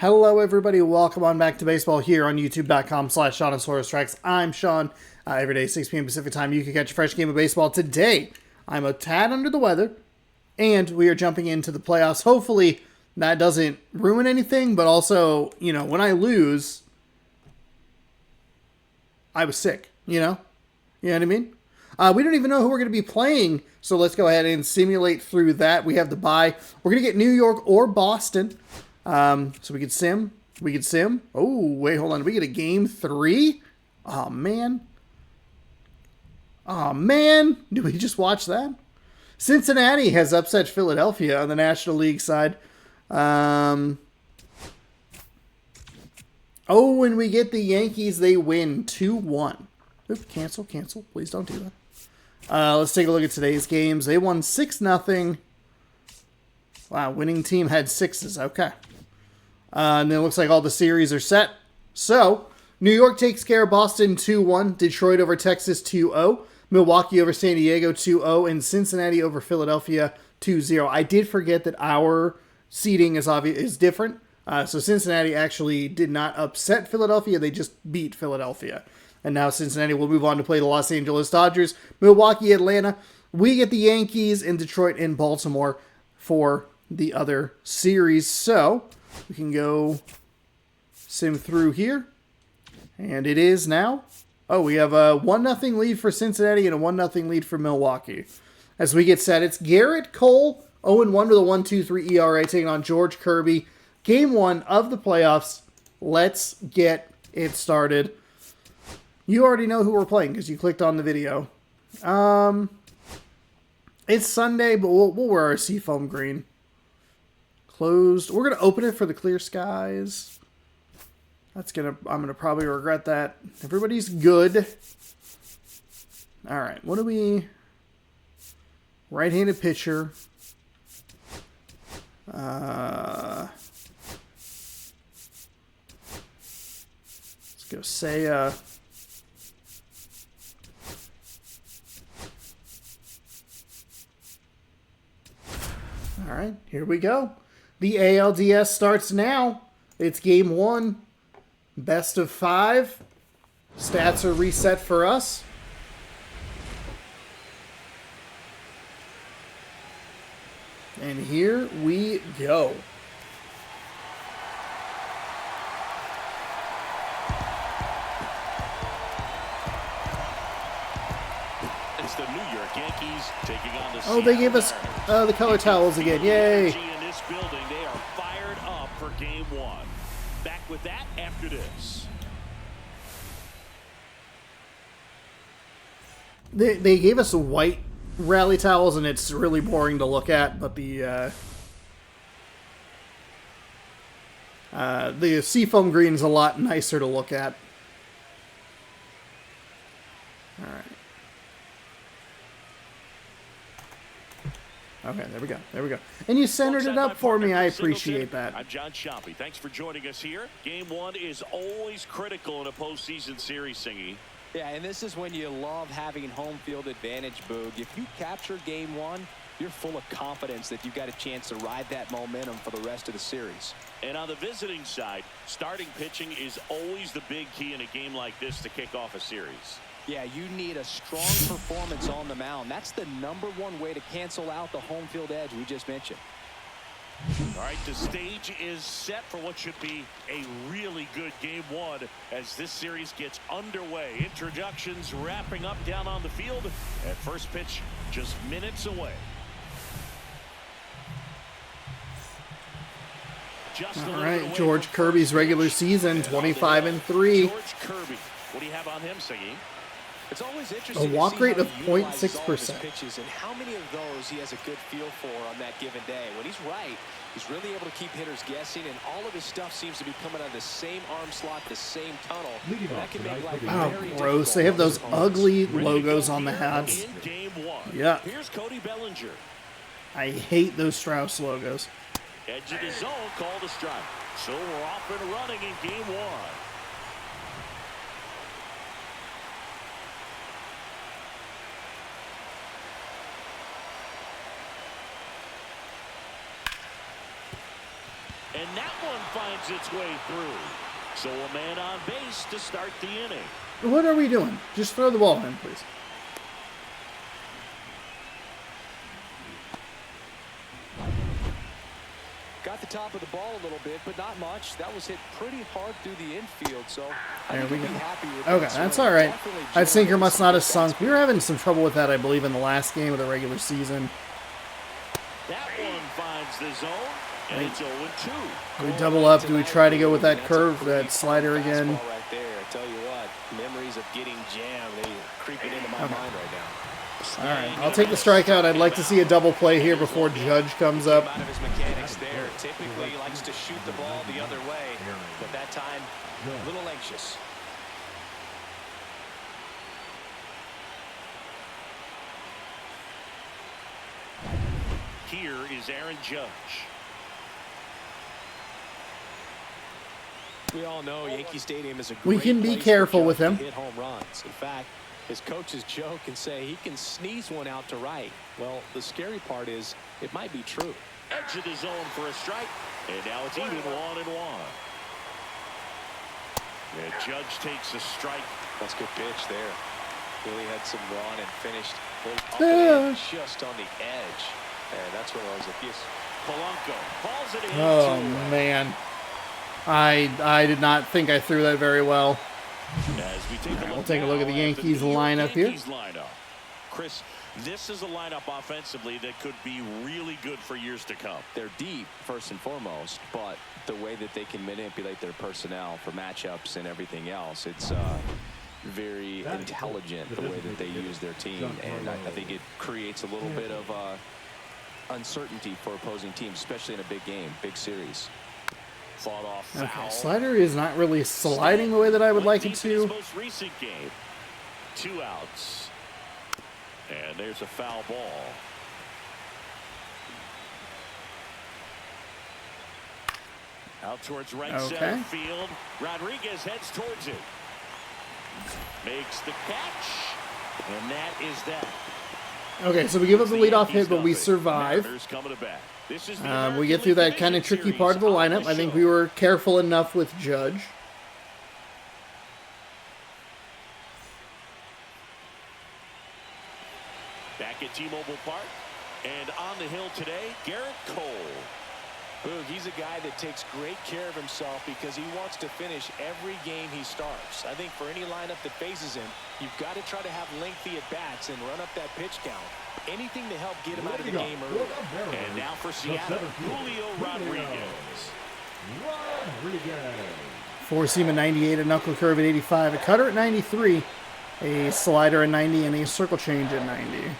Hello, everybody. Welcome on back to baseball here on youtube.com/SeanandSourceTracks. I'm Sean. Every day, 6 p.m. Pacific time, you can catch a fresh game of baseball. Today, I'm a tad under the weather, and we are jumping into the playoffs. Hopefully, that doesn't ruin anything, but also, when I lose, I was sick, You know what I mean? We don't even know who we're going to be playing, so let's go ahead and simulate through that. We have the bye. We're going to get New York or Boston. So we could sim. Oh, wait, hold on. We get a game 3? Oh, man. Did we just watch that? Cincinnati has upset Philadelphia on the National League side. And we get the Yankees. They win 2-1. Oops, cancel. Please don't do that. Let's take a look at today's games. They won 6-0. Wow, winning team had 6s. Okay. And then it looks like all the series are set. So, New York takes care of Boston 2-1. Detroit over Texas 2-0. Milwaukee over San Diego 2-0. And Cincinnati over Philadelphia 2-0. I did forget that our seeding is different. So Cincinnati actually did not upset Philadelphia. They just beat Philadelphia. And now Cincinnati will move on to play the Los Angeles Dodgers. Milwaukee, Atlanta. We get the Yankees and Detroit and Baltimore for the other series. So we can go sim through here. And it is now. Oh, we have a 1-0 lead for Cincinnati and a 1-0 lead for Milwaukee. As we get set, it's Garrett Cole, 0-1 with a 1.23 ERA, taking on George Kirby. Game 1 of the playoffs. Let's get it started. You already know who we're playing because you clicked on the video. It's Sunday, but we'll wear our seafoam green. Closed. We're going to open it for the clear skies. I'm going to probably regret that. Everybody's good. All right. What do we... Right-handed pitcher. Let's go Seiya. All right, here we go. The ALDS starts now. It's game 1. Best of 5. Stats are reset for us. And here we go. It's the New York Yankees taking on the they gave us the color towels again. Yay. In this building, they are fired up for game 1. Back with that after this. They gave us white rally towels, and it's really boring to look at, but the seafoam green is a lot nicer to look at. All right. Okay, there we go. And you centered it up for me. I appreciate that. I'm John Shoppy. Thanks for joining us here. Game 1 is always critical in a postseason series, Singy. Yeah, and this is when you love having home field advantage, Boog. If you capture game 1, you're full of confidence that you've got a chance to ride that momentum for the rest of the series. And on the visiting side, starting pitching is always the big key in a game like this to kick off a series. Yeah, you need a strong performance on the mound. That's the #1 way to cancel out the home field edge we just mentioned. All right, the stage is set for what should be a really good game 1 as this series gets underway. Introductions wrapping up down on the field. At first pitch, just minutes away. All right, George Kirby's regular season, 25-3. George Kirby, what do you have on him, Siggy? It's always interesting. A walk rate of 0.6%. Pitches and how many of those he has a good feel for on that given day. When he's right, he's really able to keep hitters guessing, and all of his stuff seems to be coming out of the same arm slot, the same tunnel. That can make life very gross. They have those ugly logos on the hats. Yeah. Here's Cody Bellinger. I hate those Strauss logos. Edge of the zone, called a strike. So we're off and running in game 1. And that one finds finds its way through. So a man on base to start the inning. What are we doing? Just throw the ball in, please. Got the top of the ball a little bit, but not much. That was hit pretty hard through the infield, so There we go. happy with Okay, that. that's all right. That sinker must not have sunk. We were having some trouble with that, I believe, in the last game of the regular season. That one finds the zone, and it's 0-2. Do we double up? Do we try to go with that curve, that slider again? Right there. I tell you what, memories of getting jammed, they are creeping into my mind right now. All right, I'll take the strikeout. I'd like to see a double play here before Judge comes up. Out of his mechanics there. Typically, he likes to shoot the ball the other way, but that time, a little anxious. Here is Aaron Judge. We all know Yankee Stadium is a great We can be place careful for with Judge him. to hit home runs. In fact, his coaches joke and say he can sneeze one out to right. Well, the scary part is it might be true. Edge of the zone for a strike, and now it's even 1-1. And Judge takes a strike. That's a good pitch there. Really had some run and finished up and in, just on the edge. And that's one of those if you... Polanco calls it in. Oh, man. I did not think I threw that very well. As we take a look, We'll take a look at the now Yankees New York lineup here. Yankees lineup. Chris, this is a lineup offensively that could be really good for years to come. They're deep, first and foremost, but the way that they can manipulate their personnel for matchups and everything else, it's very intelligent the way that they use their team, and I think it creates a little bit of uncertainty for opposing teams, especially in a big game, big series. Fought off foul. Okay, slider is not really sliding the way that I would like it to. Most recent game, 2 outs, and there's a foul ball. Out towards right center field. Rodriguez heads towards it. Makes the catch, and that is that. Okay, so we give up the leadoff hit, but we survive. We get through that kind of tricky part of the lineup. I think we were careful enough with Judge. Back at T-Mobile Park, and on the hill today, Garrett Cole. Boog, he's a guy that takes great care of himself because he wants to finish every game he starts. I think for any lineup that faces him, you've got to try to have lengthy at-bats and run up that pitch count. Anything to help get him out of the game early. And now for Seattle, Julio Rodriguez. Four-seam at 98, a knuckle curve at 85, a cutter at 93, a slider at 90, and a circle change at 90.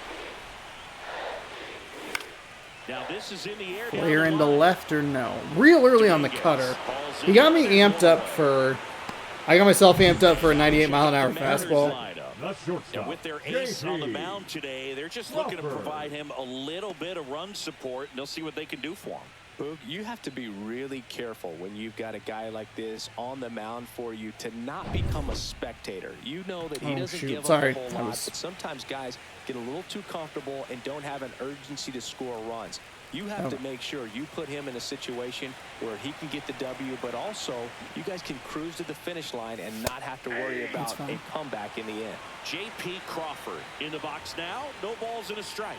Now this is in the air. Player into left or no? Real early on the cutter. He got me amped up for... I got myself amped up for a 98-mile-an-hour fastball. And with their ace on the mound today, they're just looking to provide him a little bit of run support, and they'll see what they can do for him. Boog, you have to be really careful when you've got a guy like this on the mound for you to not become a spectator. You know that he doesn't give up a whole lot, but sometimes guys get a little too comfortable and don't have an urgency to score runs. You have to make sure you put him in a situation where he can get the W, but also you guys can cruise to the finish line and not have to worry about a comeback in the end. J.P. Crawford in the box now. No balls and a strike.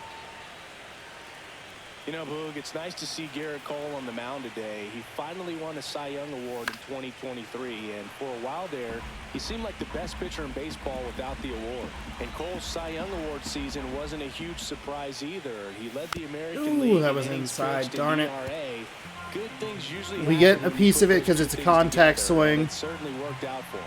You know, Boog, it's nice to see Garrett Cole on the mound today. He finally won a Cy Young Award in 2023, and for a while there, he seemed like the best pitcher in baseball without the award. And Cole's Cy Young Award season wasn't a huge surprise either. He led the American League. That was inside. Darn it. Good things usually we get a piece of it because it's a contact swing. It certainly worked out for him.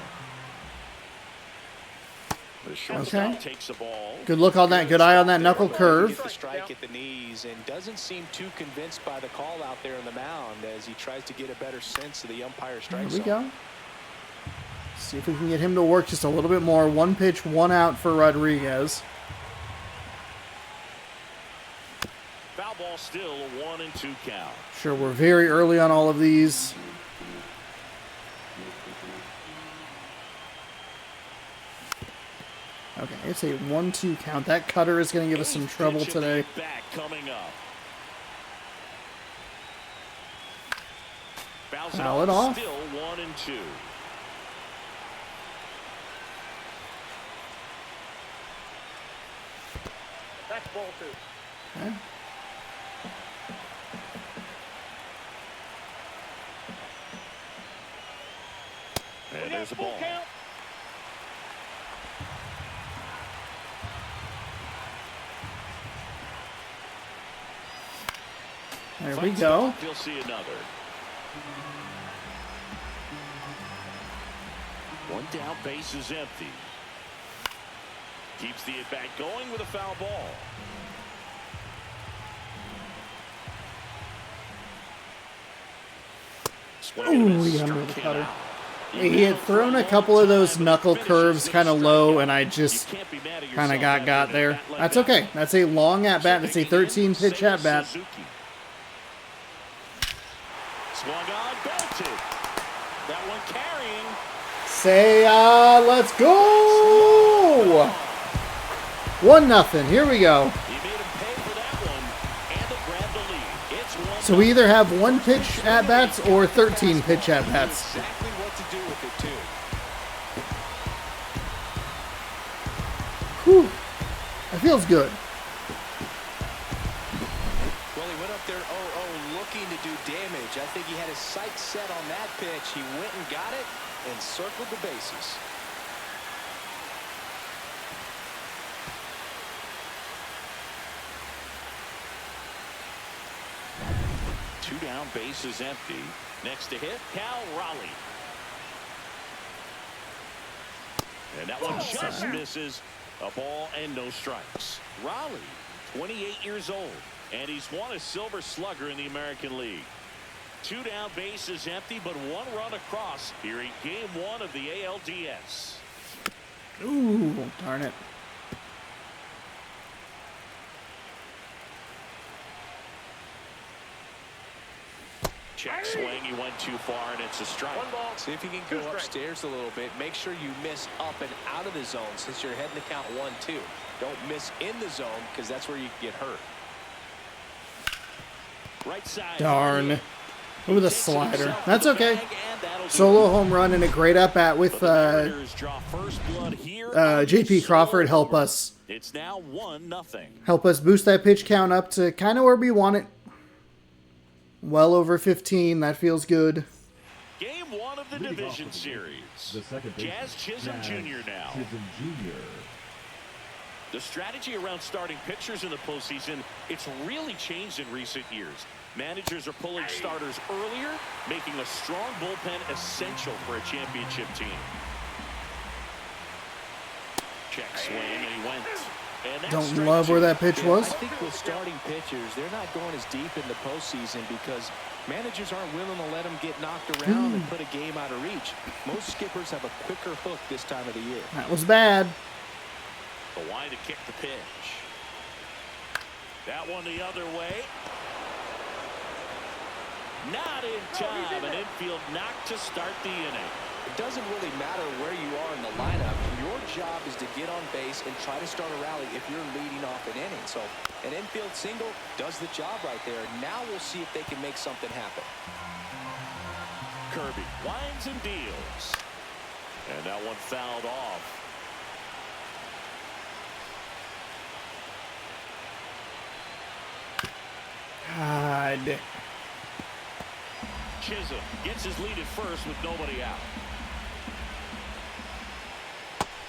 Okay. Takes the ball. Good look on that. Good eye on that knuckle curve. The strike at the knees and doesn't seem too convinced by the call out there on the mound as he tries to get a better sense of the umpire strike zone. Here we go. See if we can get him to work just a little bit more. 1 pitch, 1 out for Rodriguez. Foul ball still a 1-2 count. Sure, we're very early on all of these. Okay, it's a 1-2 count. That cutter is going to give us some trouble today. Back coming up. Foul it off. Still 1-2. That's ball 2. Okay. And there's a ball. Count. There we go. You'll see another. One down, base is empty. Keeps the at-bat going with a foul ball. Ooh, he under the cutter. He had thrown a couple of those knuckle curves kind of low, and I just kind of got there. That's okay. That's a long at-bat. That's a 13-pitch at-bat. Swung on, belted. That one carrying. Say, let's go! 1-0. Here we go. He made him pay for that one, and they grabbed the lead. It's 1-0. So we either have 1-pitch at-bats or 13-pitch at-bats. Exactly what to do with it, too. Whew. That feels good. Well, he went up there 0-0 looking to do damage. I think he had his sights set on that pitch. He went and got it and circled the bases. Two down, base is empty. Next to hit, Cal Raleigh. And that one just misses. A ball and no strikes. Raleigh, 28 years old, and he's won a Silver Slugger in the American League. Two down, base is empty, but one run across here in Game 1 of the ALDS. Ooh, darn it. Check swing, he went too far, and it's a strike. One ball. See if you can go upstairs a little bit. Make sure you miss up and out of the zone since you're heading to count 1-2. Don't miss in the zone because that's where you can get hurt. Right side. Darn. Ooh, the slider. That's okay. Solo home run and a great at-bat with J.P. Crawford help us. It's now 1-0. Help us boost that pitch count up to kind of where we want it. Well over 15. That feels good. Game 1 of the division series. Jazz Chisholm Jr. now. The strategy around starting pitchers in the postseason, it's really changed in recent years. Managers are pulling starters earlier, making a strong bullpen essential for a championship team. Check swing, and he went. And Don't love where that pitch was. I think with starting pitchers, they're not going as deep in the postseason because managers aren't willing to let them get knocked around and put a game out of reach. Most skippers have a quicker hook this time of the year. That was bad. The line to kick the pitch. That one the other way. Not in time. An infield knock to start the inning. It doesn't really matter where you are in the lineup. Your job is to get on base and try to start a rally if you're leading off an inning. So an infield single does the job right there. Now we'll see if they can make something happen. Kirby winds and deals. And that one fouled off. God. Chisholm gets his lead at first with nobody out.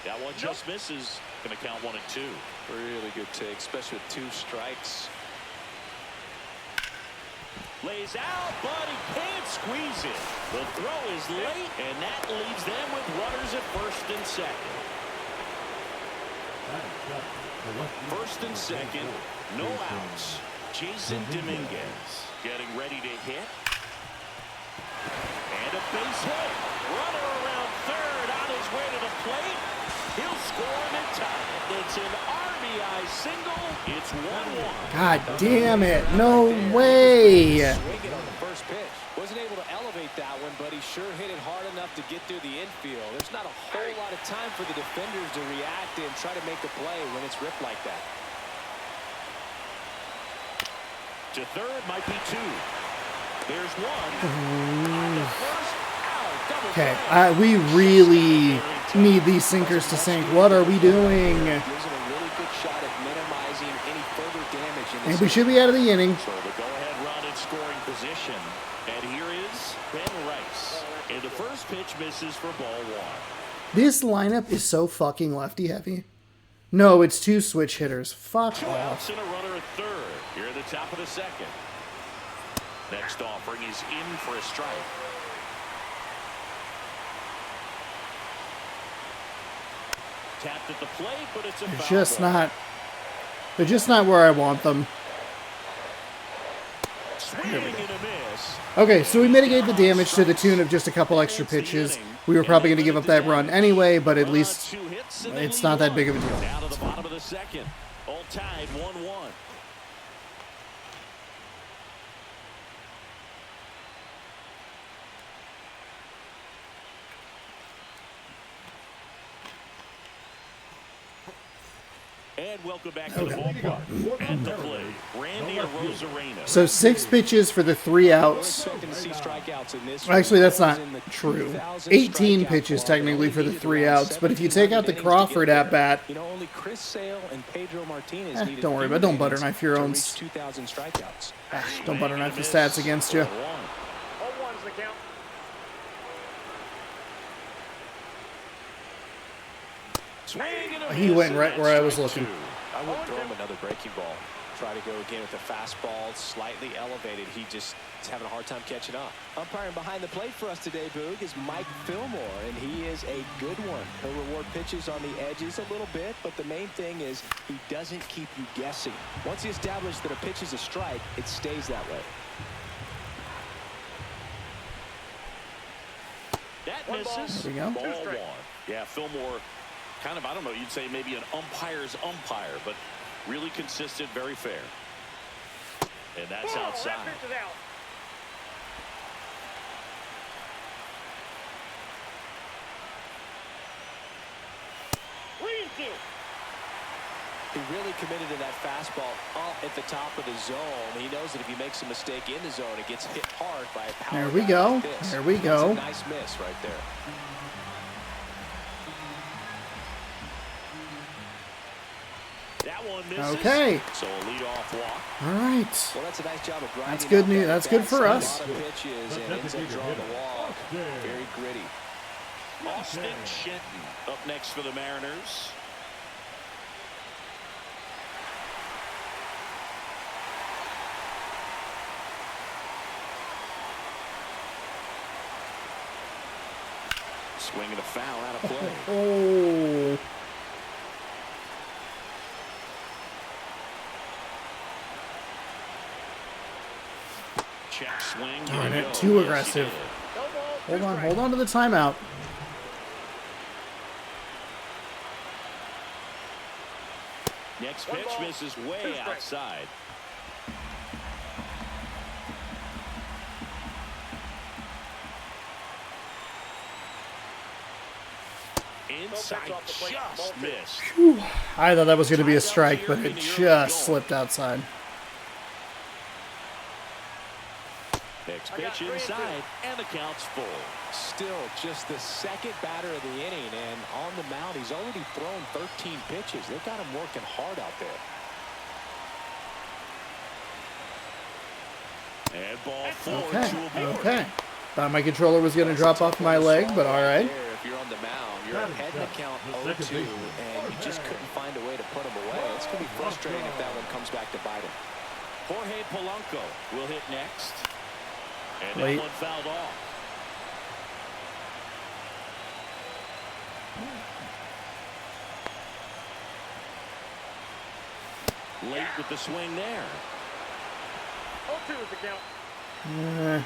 That one just misses. Going to count 1 and 2. Really good take, especially with 2 strikes. Lays out, but he can't squeeze it. The throw is late, and that leaves them with runners at first and second. First and second, no outs. Jason Dominguez getting ready to hit. And a base hit. Runner around third on his way to the plate. He'll score him in time. It's an RBI single. It's 1-1. God damn it. No way. Swinging on the first pitch. Wasn't able to elevate that one, but he sure hit it hard enough to get through the infield. There's not a whole lot of time for the defenders to react and try to make a play when it's ripped like that. To third might be 2. There's one. Okay, we really need these sinkers to sink. What are we doing? Gives him a really good shot at minimizing any further damage in And this. we should be out of the inning. So the go-ahead run in scoring position. And here is Ben Rice. And the first pitch misses for ball one. This lineup is so fucking lefty heavy. No, it's 2 switch hitters. Fuck 2 off. outs and a runner at third. Here at the top of the second. Next offering is in for a strike. Tapped at the plate, but it's a foul ball. They're just not where I want them. Swing and a miss. Okay, so we mitigate the damage to the tune of just a couple extra pitches. We were probably going to give up that run anyway, but at least it's not that big of a deal. Down to the bottom of the second. All tied 1-1. And welcome back to the ballpark. At the plate, Randy Arozarena. So 6 pitches for the 3 outs. Actually, that's not true. 18 pitches technically for the 3 outs, but if you take out the Crawford at bat, Only Chris Sale and Pedro Martinez don't worry about it. Don't butter knife your own. 2,000 strikeouts. Don't butter knife the stats against you. 0-1's the count. He went right where I was looking. I would throw him another breaking ball. Try to go again with the fastball, slightly elevated. He just is having a hard time catching up. Umpiring behind the plate for us today, Boog, is Mike Fillmore, and he is a good one. He'll reward pitches on the edges a little bit, but the main thing is he doesn't keep you guessing. Once he establishes that a pitch is a strike, it stays that way. That misses. There we go. Ball one. Yeah, Fillmore, kind of, I don't know, you'd say maybe an umpire's umpire, but really consistent, very fair. And that's outside. That pitch is out. He really committed to that fastball up at the top of the zone. He knows that if he makes a mistake in the zone, it gets hit hard by a power. There we go. Like this. There we That's go. a nice miss right there. That one misses. Okay. So a leadoff walk. All right. Well, that's a nice job of grinding. That's good out news. that That's good for fast. us. A lot of pitches and ends up drawing the walk. Very gritty. Austin Shenton up next for the Mariners. Swinging a foul out of play. Oh. Check swing. Darn it, too aggressive. Hold on to the timeout. Next pitch misses way outside. Inside, just missed. I thought that was going to be a strike, but it just slipped outside. Next pitch inside, and the count's full. Still just the second batter of the inning, and on the mound, he's already thrown 13 pitches. They've got him working hard out there. And ball four Okay. to a board. Okay. Thought my controller was going to drop off my leg, but all right. If you're on the mound, you're ahead in the count 0-2, and you just couldn't find a way to put him away. It's going to be frustrating if that one comes back to bite him. Jorge Polanco will hit next. And Late. that one fouled off. Late with the swing there. 0-2 is the count.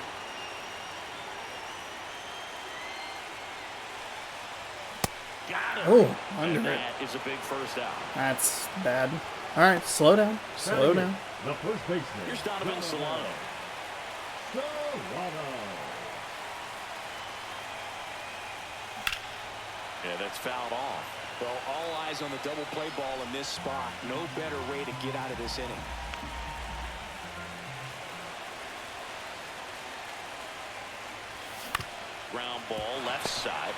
Got him. Oh, under And it. that is a big first out. That's bad. All right, slow down. Slow down. The first baseman. Here's Donovan Solano. Yeah, that's fouled off. Well, all eyes on the double play ball in this spot. No better way to get out of this inning. ground ball left side.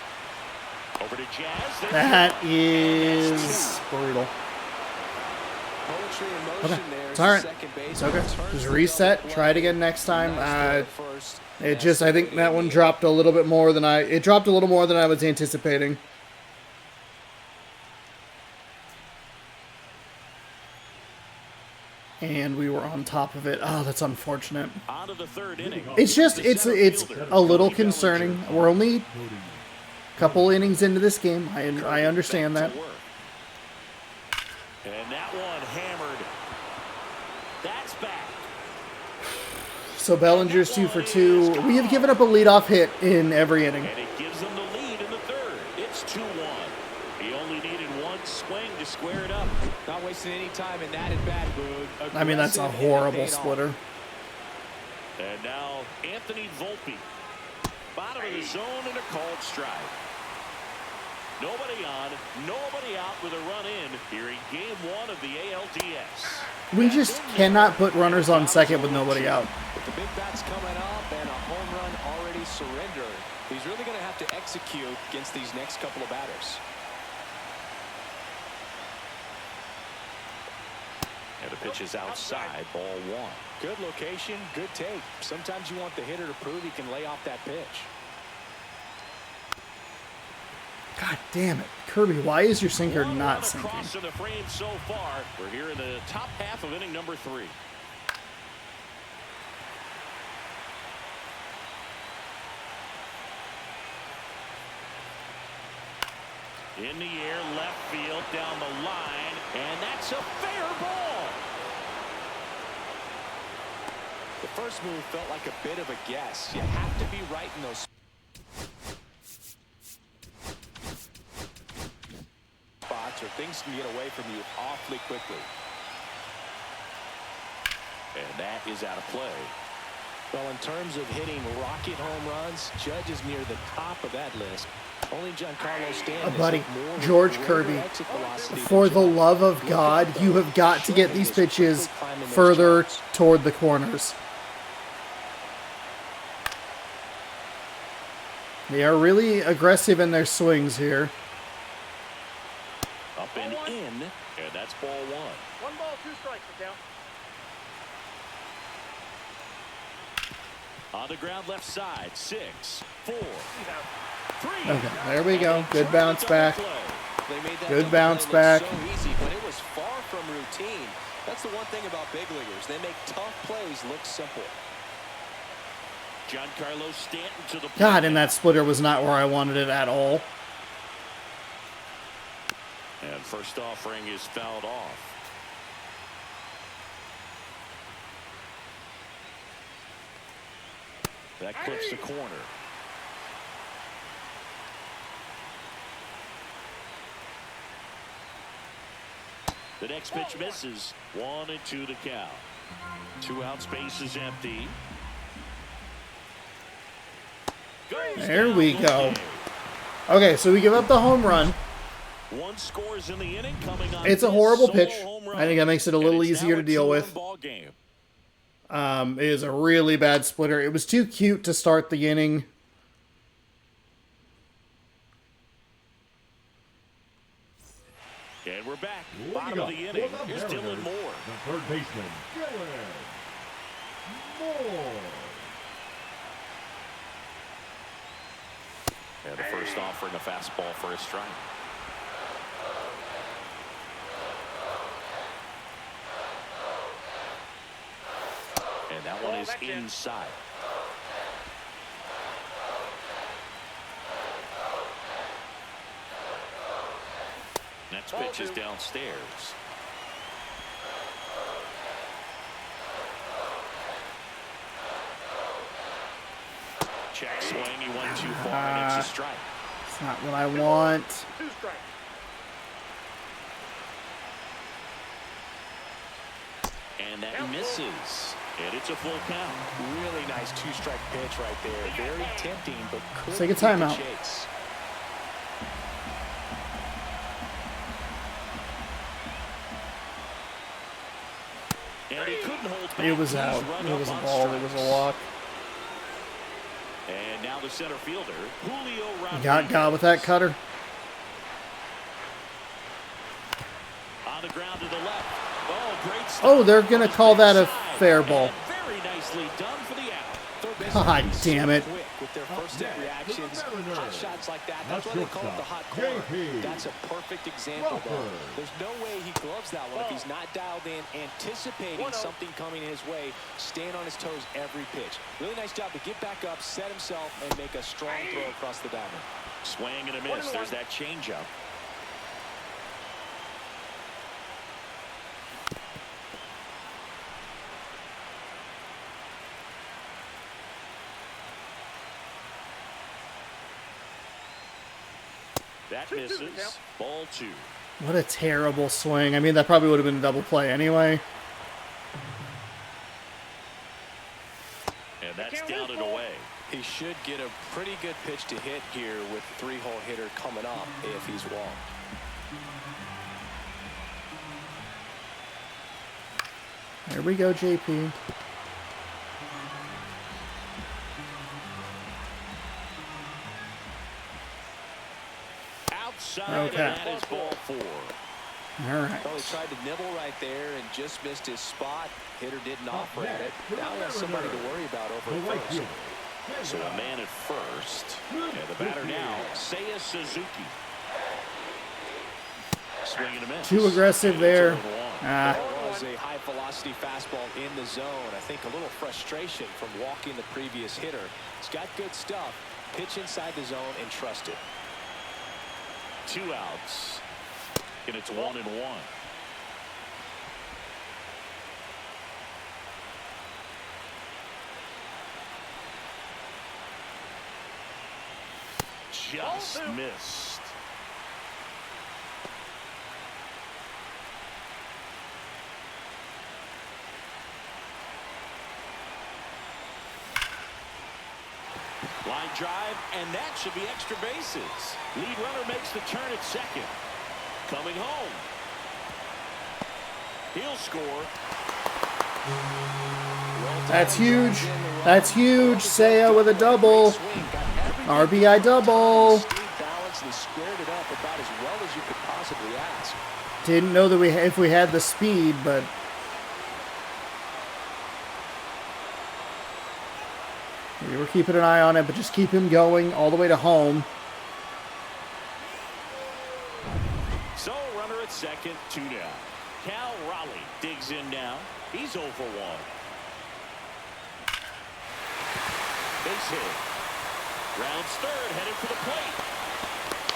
Over to Jazz. That is brutal. Poetry in Okay, motion there. it's all right. Second It's baseman okay. turns Just the reset. double Try it play. again next time. Nice throw at first. It just, I think that one dropped a little bit more than it dropped a little more than I was anticipating. And we were on top of it. Oh, that's unfortunate. On to the third inning. It's just, it's a little concerning. We're only a couple innings into this game. I understand that. And that one hammered. That's back. So Bellinger's 2 for 2. We have given up a leadoff hit in every inning. And it gives them the lead in the third. It's 2-1. He only needed one swing to square it up. Not wasting any time in that at bat, Boog. I mean, that's a horrible splitter. And now Anthony Volpe. Bottom of the zone and a called strike. Nobody on, nobody out with a run in here in game 1 of the ALDS. We just cannot put runners on second with nobody out. With the big bats coming up and a home run already surrendered, he's really going to have to execute against these next couple of batters. And the pitch is outside, ball 1. Good location, good take. Sometimes you want the hitter to prove he can lay off that pitch. God damn it. Kirby, why is your sinker One not run sinking? across in the frame so far. We're here in the top half of inning number 3. In the air, left field, down the line, and that's a fair ball. The first move felt like a bit of a guess. You have to be right in those spots or things can get away from you awfully quickly. And that is out of play. Well, in terms of hitting rocket home runs, Judge is near the top of that list. Only Giancarlo Stanton. Buddy, George Kirby, for the love of God, you have got to get these pitches further toward the corners. They are really aggressive in their swings here. Up and in, and that's ball 1. 1 ball, 2 strikes to count. On the ground left side, 6, 4, 3. Okay, there we go. Good bounce back. They made that Good bounce back. so easy, but it was far from routine. That's the one thing about big leaguers. They make tough plays look simple. Giancarlo Stanton to the plate. God, and that splitter was not where I wanted it at all. And first offering is fouled off. That clips the corner. The next pitch misses. 1-2 to count. 2 out, space is empty. There we go. Okay, so we give up the home run. 1 scores in the inning coming on. It's a horrible solo pitch. home run. I think that makes it a little And it's easier now to a deal 2-run with. ball game. It is a really bad splitter. It was too cute to start the inning. And we're back. Bottom of the inning. Here's Dylan Moore. The third baseman, Dylan Moore. And the first offering, a fastball for a strike. And that one is inside. Next pitch is downstairs. Check swing, he went too far, and it's a strike. It's not what I want. 2 strikes. And that misses. And it's a full count. Really nice 2-strike pitch right there. Very tempting, but could Take a keep the timeout. chase. And he couldn't hold back. It was He's out. run It up was a on ball. It was a strikes. walk. And now the center fielder, Julio Rodriguez. Got with that cutter. On the ground to the left. Oh, great stop. Oh, they're going to call that a fair ball. And very nicely done for the out. God damn it. Quick with their first hit reactions. Hot shots like that. That's why they call it the hot corner. That's a perfect example, though. There's no way he gloves that one if he's not dialed in, anticipating something coming his way, staying on his toes every pitch. Really nice job to get back up, set himself, and make a strong throw across the diamond. Swing and a miss. There's that changeup. That misses. Ball 2. What a terrible swing. I mean, that probably would have been a double play anyway. And that's down and away. He should get a pretty good pitch to hit here with the 3-hole hitter coming up if he's walked. There we go, JP. Outside, okay. And that is ball 4. All right. Well, he tried to nibble right there and just missed his spot. Hitter didn't offer at it. Now he has somebody to worry about over at first. So a man at first. And the batter now, Seiya Suzuki. Swing and a miss. Too aggressive there. That was a high-velocity fastball in the zone. I think a little frustration from walking the previous hitter. He's got good stuff. Pitch inside the zone and trust it. 2 outs. And it's 1-1. Just missed. Line drive, and that should be extra bases. Lead runner makes the turn at second. Coming home. He'll score. That's huge. That's huge. Seiya with a double. RBI double. Didn't know that if we had the speed, but we were keeping an eye on it, but just keep him going all the way to home. So runner at second, 2 down. Cal Raleigh digs in now. He's 0 for 1. Base hit. Rounds third, headed for the plate.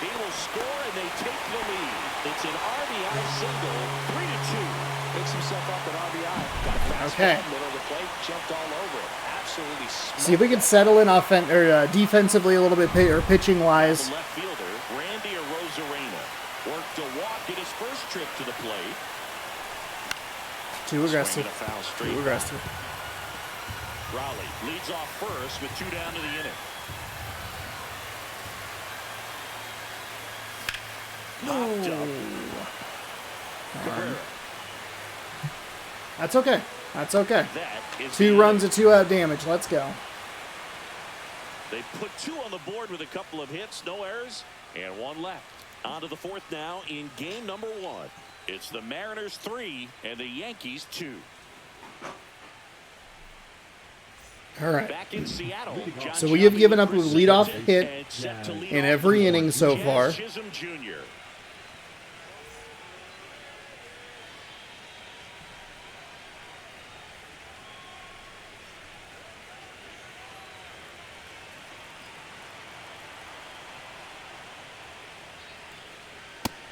He will score, and they take the lead. It's an RBI single, 3-2. Picks himself up at RBI. Got a fastball, Okay. middle of the plate, jumped all over it. Absolutely smoked. See if we can settle in defensively a little bit, or pitching wise. The left fielder, Randy Arozarena, worked a walk in his first trip to the plate. Too aggressive. Swinging a foul straight. Too aggressive. Raleigh leads off first with 2 down to the inning. Popped up. That's okay. That's okay. That is 2 runs, a 2-out damage. Let's go. They put 2 on the board with a couple of hits, no errors, and 1 left. On to the 4th now in game number 1. It's the Mariners 3 and the Yankees 2. All right. Back in Seattle. So we have given up a leadoff hit in every inning so far. Chisholm Jr.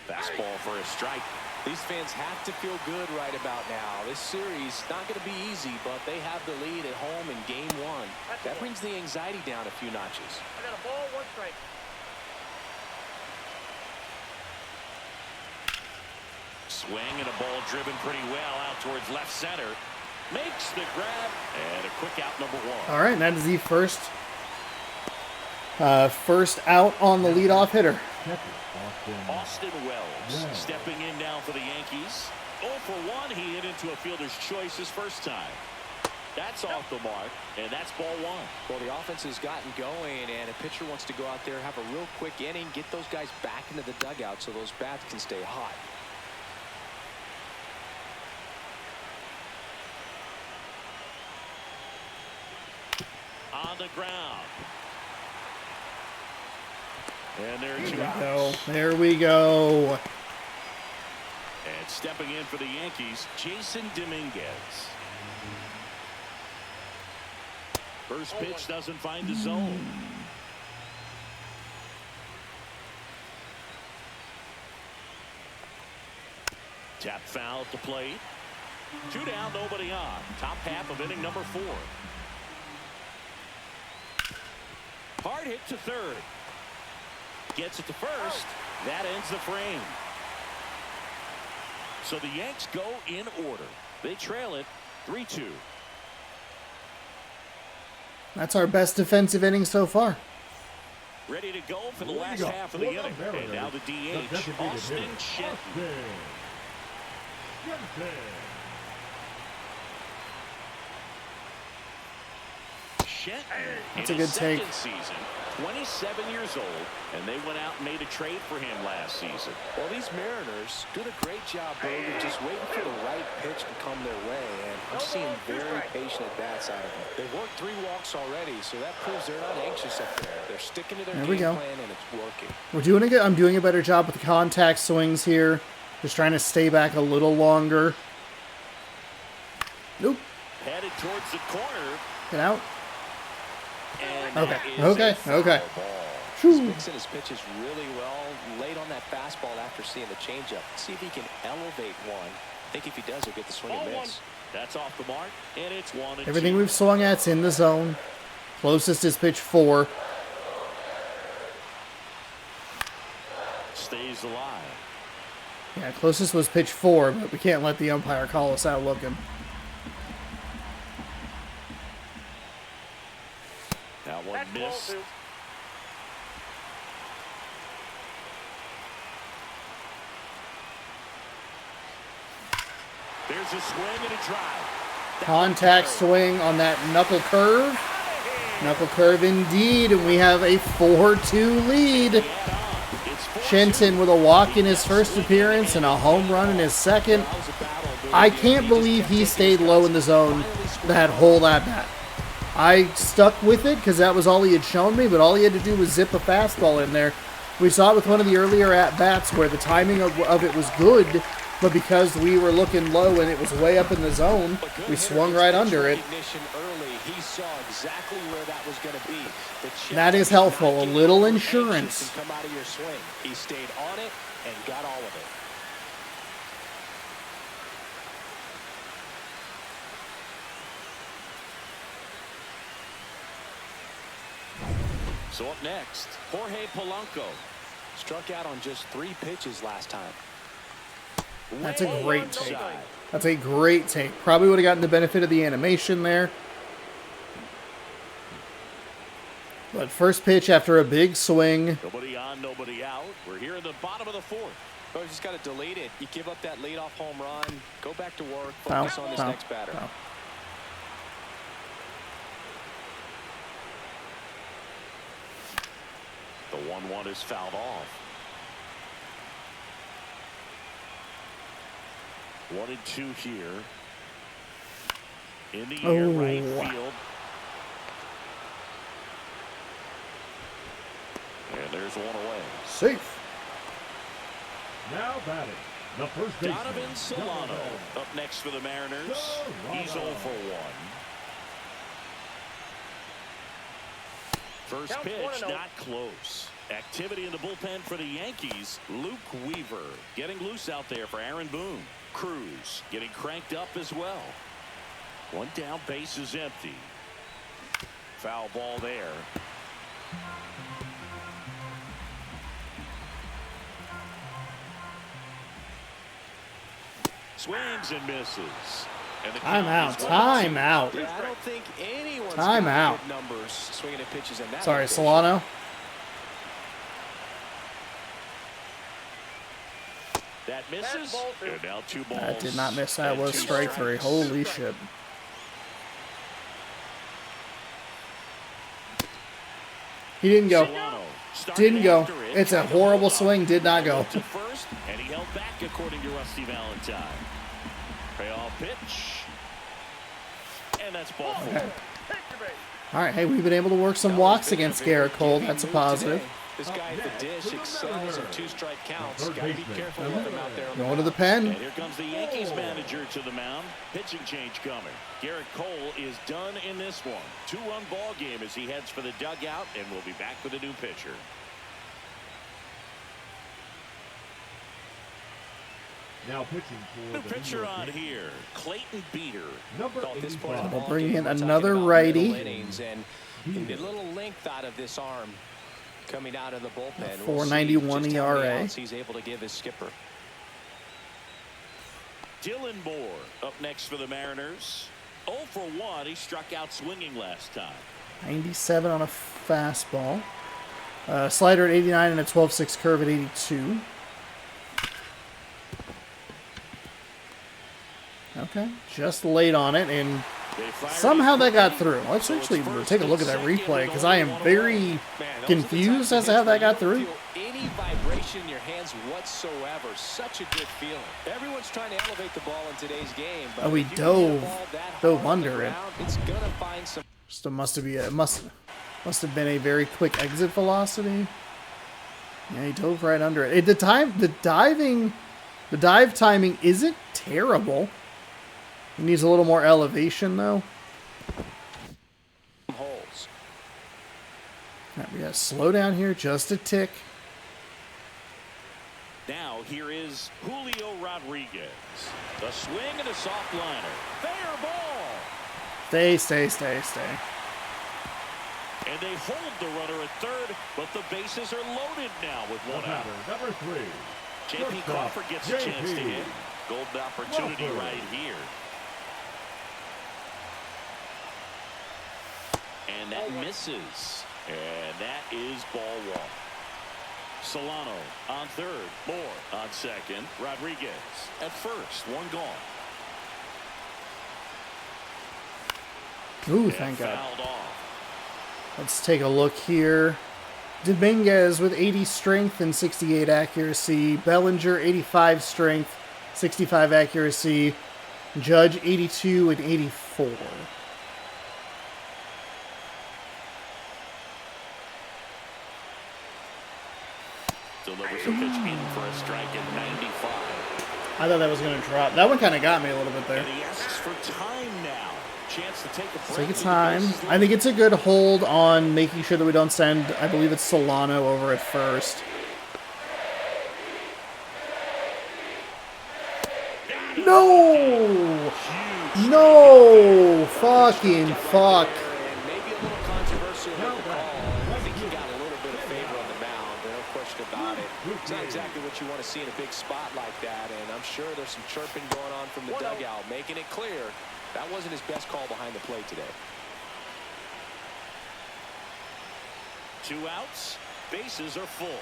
Fastball for a strike. These fans have to feel good right about now. This series not going to be easy, but they have the lead at home in game 1. That brings the anxiety down a few notches. I got a ball, 1 strike. Swing and a ball driven pretty well out towards left center. Makes the grab and a quick out, number 1. All right, that is the first out on the leadoff hitter. Austin Wells stepping in now for the Yankees. 0 for 1. He hit into a fielder's choice his first time. That's off the mark, and that's ball one. Well, the offense has gotten going, and a pitcher wants to go out there, have a real quick inning, get those guys back into the dugout so those bats can stay hot. On the ground. And there are two outs. There we go. And stepping in for the Yankees, Jason Dominguez. First pitch doesn't find the zone. Tap foul at the plate. 2 down, nobody on. Top half of inning number 4. Hard hit to third. Gets it to first. That ends the frame. So the Yanks go in order. They trail it 3-2. That's our best defensive inning so far. Ready to go for the last half of the inning. And now the DH, Austin Shenton. That's a good take. Season, 27 years old, and they went out and made a trade for him last season. Well, these Mariners did a great job, Berg, of just waiting for the right pitch to come their way, and I'm seeing very patient at-bats out of them. They've worked 3 walks already, so that proves they're not anxious up there. They're sticking to their game plan, and it's working. I'm doing a better job with the contact swings here. Just trying to stay back a little longer. Nope. Headed towards the corner. Get out. And Okay. He's mixing his pitches really well. Late on that fastball after seeing the changeup. See if he can elevate one. I think if he does, he'll get the swing and miss. That's off the mark, and it's 1-2. Everything we've swung at's in the zone. Closest is pitch 4. Stays alive. Yeah, closest was pitch 4, but we can't let the umpire call us out looking. That one missed. There's a swing and a drive. Contact swing on that knuckle curve. Knuckle curve indeed, and we have a 4-2 lead. Shenton with a walk in his first appearance and a home run in his second. I can't believe he stayed low in the zone that whole at-bat. I stuck with it because that was all he had shown me, but all he had to do was zip a fastball in there. We saw it with one of the earlier at-bats where the timing of it was good, but because we were looking low and it was way up in the zone, we swung right under it. That is helpful, a little insurance. He stayed on it and got all of it. So up next, Jorge Polanco. Struck out on just 3 pitches last time. That's a great take. That's a great take. Probably would have gotten the benefit of the animation there. But first pitch after a big swing. Nobody on, nobody out. We're here in the bottom of the 4th. Oh, you just got to delete it. You give up that leadoff home run. Go back to work. Focus on this next batter. The 1-1 is fouled off. 1-2 here. In the air, right field. And there's one away. Safe. Now batting, the first baseman, Donovan Solano up next for the Mariners. He's 0 for 1. First pitch, not close. Activity in the bullpen for the Yankees. Luke Weaver getting loose out there for Aaron Boone. Cruz getting cranked up as well. One down, base is empty. Foul ball there. Swings and misses. Timeout. Timeout. Yeah, I don't think anyone's Timeout. good numbers swinging at pitches in that. Sorry, location. Solano. That misses. And now 2 balls. That did not miss. That was strike 3. Holy shit. He didn't go. Solano started Didn't go. after it, It's a tried to horrible hold off. swing. Did not go. To first, and he held back according to Rusty Valentine. Payoff pitch. And that's ball four. Okay. All right. Hey, we've been able to work some walks against Garrett Cole. That's a positive. This guy at the dish excels in two-strike counts. Got to be careful with him out there. Going to the pen. And here comes the Yankees manager to the mound. Pitching change coming. Garrett Cole is done in this one. 2-run ball game as he heads for the dugout, and we'll be back with a new pitcher. Now pitching for New the pitcher New York on Yankees. here, Clayton Beater. Number At this point 85. in the ball bring game, in we're talking another about righty. middle innings, and a little length out of this arm coming out of the bullpen. We'll see 4.91 just how many ERA. outs he's able to give his skipper. Dylan Moore up next for the Mariners. 0 for 1. He struck out swinging last time. 97 on a fastball. Slider at 89 and a 12.6 curve at 82. Okay, just late on it, and somehow that got through. Let's actually take a look at that replay, because I am very confused as to how that got through. Any vibration in your hands whatsoever. Such a good feeling. Everyone's trying to elevate the ball in today's game. But Oh, he if you can hit a dove ball that hard dove on the under it. ground, it's gonna find some. So must have been a very quick exit velocity. Yeah, he dove right under it. The dive timing isn't terrible. He needs a little more elevation though. Holes. Right, we gotta slow down here just a tick. Now here is Julio Rodriguez. The swing and a soft liner. Fair ball. Stay. And they hold the runner at third, but the bases are loaded now with one out. Number 3. J.P. Crawford gets a chance to hit. Golden opportunity right here. And that misses. And that is ball one. Solano on third. Moore on second. Rodriguez at first. One gone. Ooh, And thank God. fouled off. Let's take a look here. Dominguez with 80 strength and 68 accuracy. Bellinger, 85 strength, 65 accuracy. Judge, 82 and 84. Delivers a pitch in for a strike at 95. I thought that was going to drop. That one kind of got me a little bit there. And he asks for time now. Chance to take a break. Take a time. I think it's a good hold on making sure that we don't send, I believe it's Solano over at first. No! No! Fucking fuck. And maybe a little controversial with the call. I think he got a little bit of favor on the mound. No question about it. It's not exactly what you want to see in a big spot like that. And I'm sure there's some chirping going on from the dugout, making it clear that wasn't his best call behind the plate today. 2 outs. Bases are full.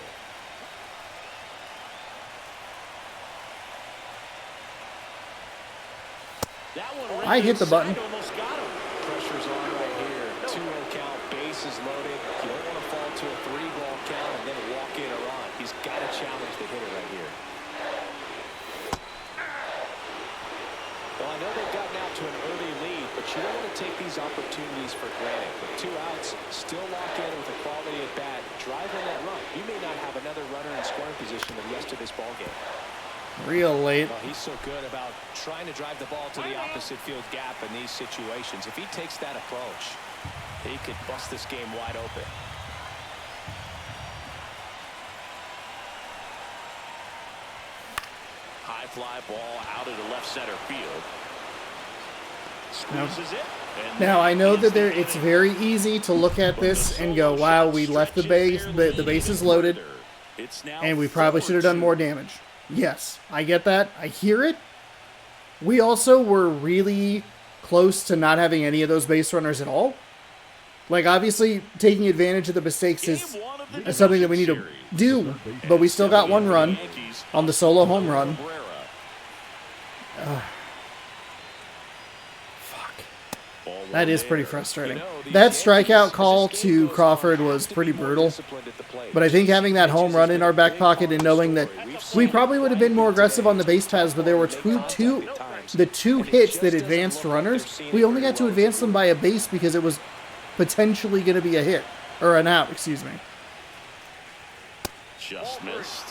That one I hit the button. almost got him. Pressure's on right here. 2-0 count, bases loaded. You don't want to fall to a 3-ball count and then walk in a run. He's got to challenge the hitter right here. Well, I know they've gotten out to an early lead, but you don't want to take these opportunities for granted. With 2 outs, still lock in with a quality at bat. Drive in that run. You may not have another runner in scoring position the rest of this ball game. Real late. Well, he's so good about trying to drive the ball to the opposite field gap in these situations. If he takes that approach, he could bust this game wide open. High fly ball out into left center field. Squeezes it. And Now I know that it's very easy to look at this and go, "Wow, we left the base, the base is loaded, it's now and we probably should have done 4-2. more damage." Yes, I get that. I hear it. We also were really close to not having any of those base runners at all. Like, obviously, taking advantage of the mistakes is something that we need to do, but we still got one run on the solo home run. Fuck. Ball That is pretty frustrating. That strikeout call to Crawford was pretty brutal. But I think having that home run in our back pocket and knowing that we probably would have been more aggressive on the base paths, but there were the two hits that advanced runners, we only got to advance them by a base because it was potentially going to be a hit. Or an out, excuse me. Just missed.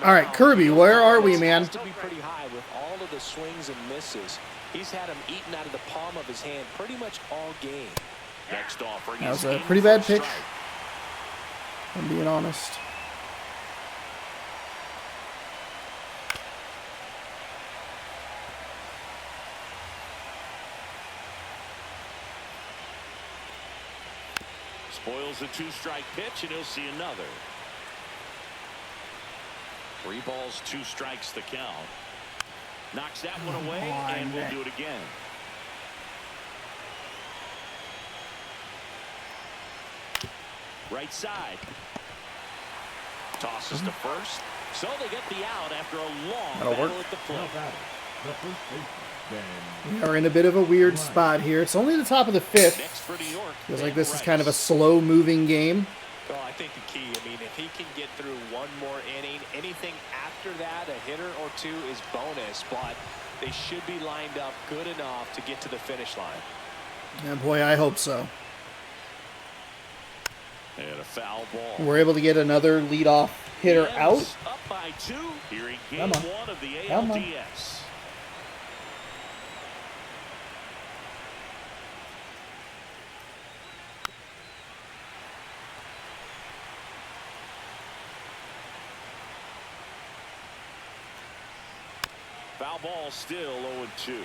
All right, Kirby, where are we, man? To be pretty high with all of the swings and misses. He's had them eaten out of the palm of his hand pretty much all game. Next offering. That was a pretty bad pitch. I'm being honest. Spoils a 2-strike pitch, and he'll see another. 3 balls, 2 strikes the count. Knocks that one away, and we'll do it again. Right side. Tosses to first. So they get the out after a long battle at the plate. The first baseman, We are in a bit of a weird spot here. It's only the top of the 5th. Next for New York. Feels like this is kind of a slow-moving game. Well, I think the key, I mean, if he can get through one more inning, anything after that, a hitter or two is bonus, but they should be lined up good enough to get to the finish line. And boy, I hope so. And a foul ball. We're able to get another leadoff hitter out. Up by 2 here in Come game on. 1 of the Come on. ALDS. Foul ball, still 0-2.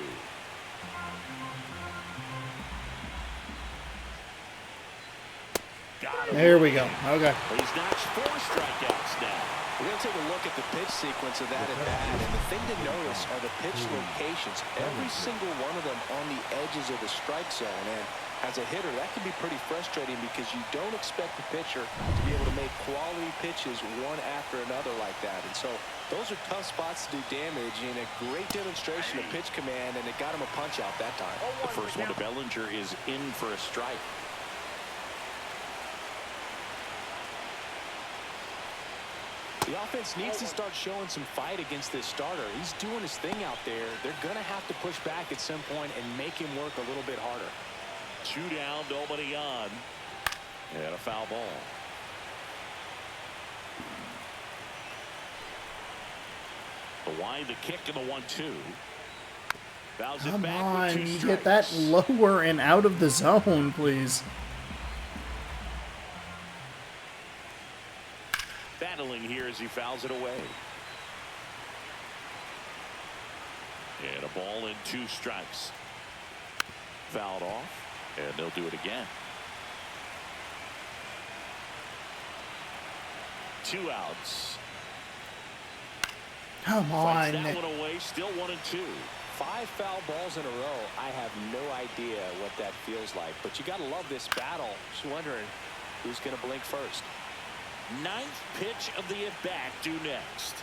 Got him. There we go. Okay. He's notched 4 strikeouts now. We're going to take a look at the pitch sequence of that at bat, and the thing to notice are the pitch locations. Every single one of them on the edges of the strike zone, and as a hitter, that can be pretty frustrating because you don't expect the pitcher to be able to make quality pitches one after another like that. And so those are tough spots to do damage, and a great demonstration of pitch command, and it got him a punch out that time. The first one to Bellinger is in for a strike. The offense needs to start showing some fight against this starter. He's doing his thing out there. They're going to have to push back at some point and make him work a little bit harder. 2 down, nobody on. And a foul ball. The wind, the kick, and the 1-2. Fouls it Come back on, with 2 you strikes. get that lower and out of the zone, please. Battling here as he fouls it away. And a ball and 2 strikes. Fouled off. And they'll do it again. 2 outs. Come Fights on. that one away. Still 1-2. 5 foul balls in a row. I have no idea what that feels like, but you got to love this battle. Just wondering who's going to blink first. 9th pitch of the at-bat due next.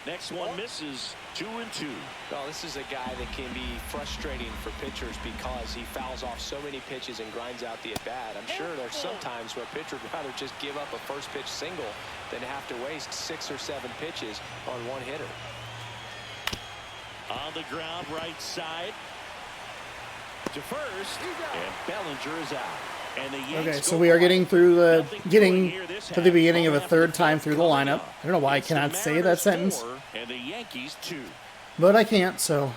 Next one misses. 2-2. Well, this is a guy that can be frustrating for pitchers because he fouls off so many pitches and grinds out the at-bat. I'm sure there's some times where a pitcher would rather just give up a first pitch single than have to waste 6 or 7 pitches on one hitter. On the ground, right side. To first. And Bellinger is out. And the Yanks Okay, so go we are getting through the nothing getting here this to the half. beginning of a Ball third after time through the coming lineup. up. I don't know why I It's the cannot say that Mariners sentence, 4 and the Yankees 2. but I can't, so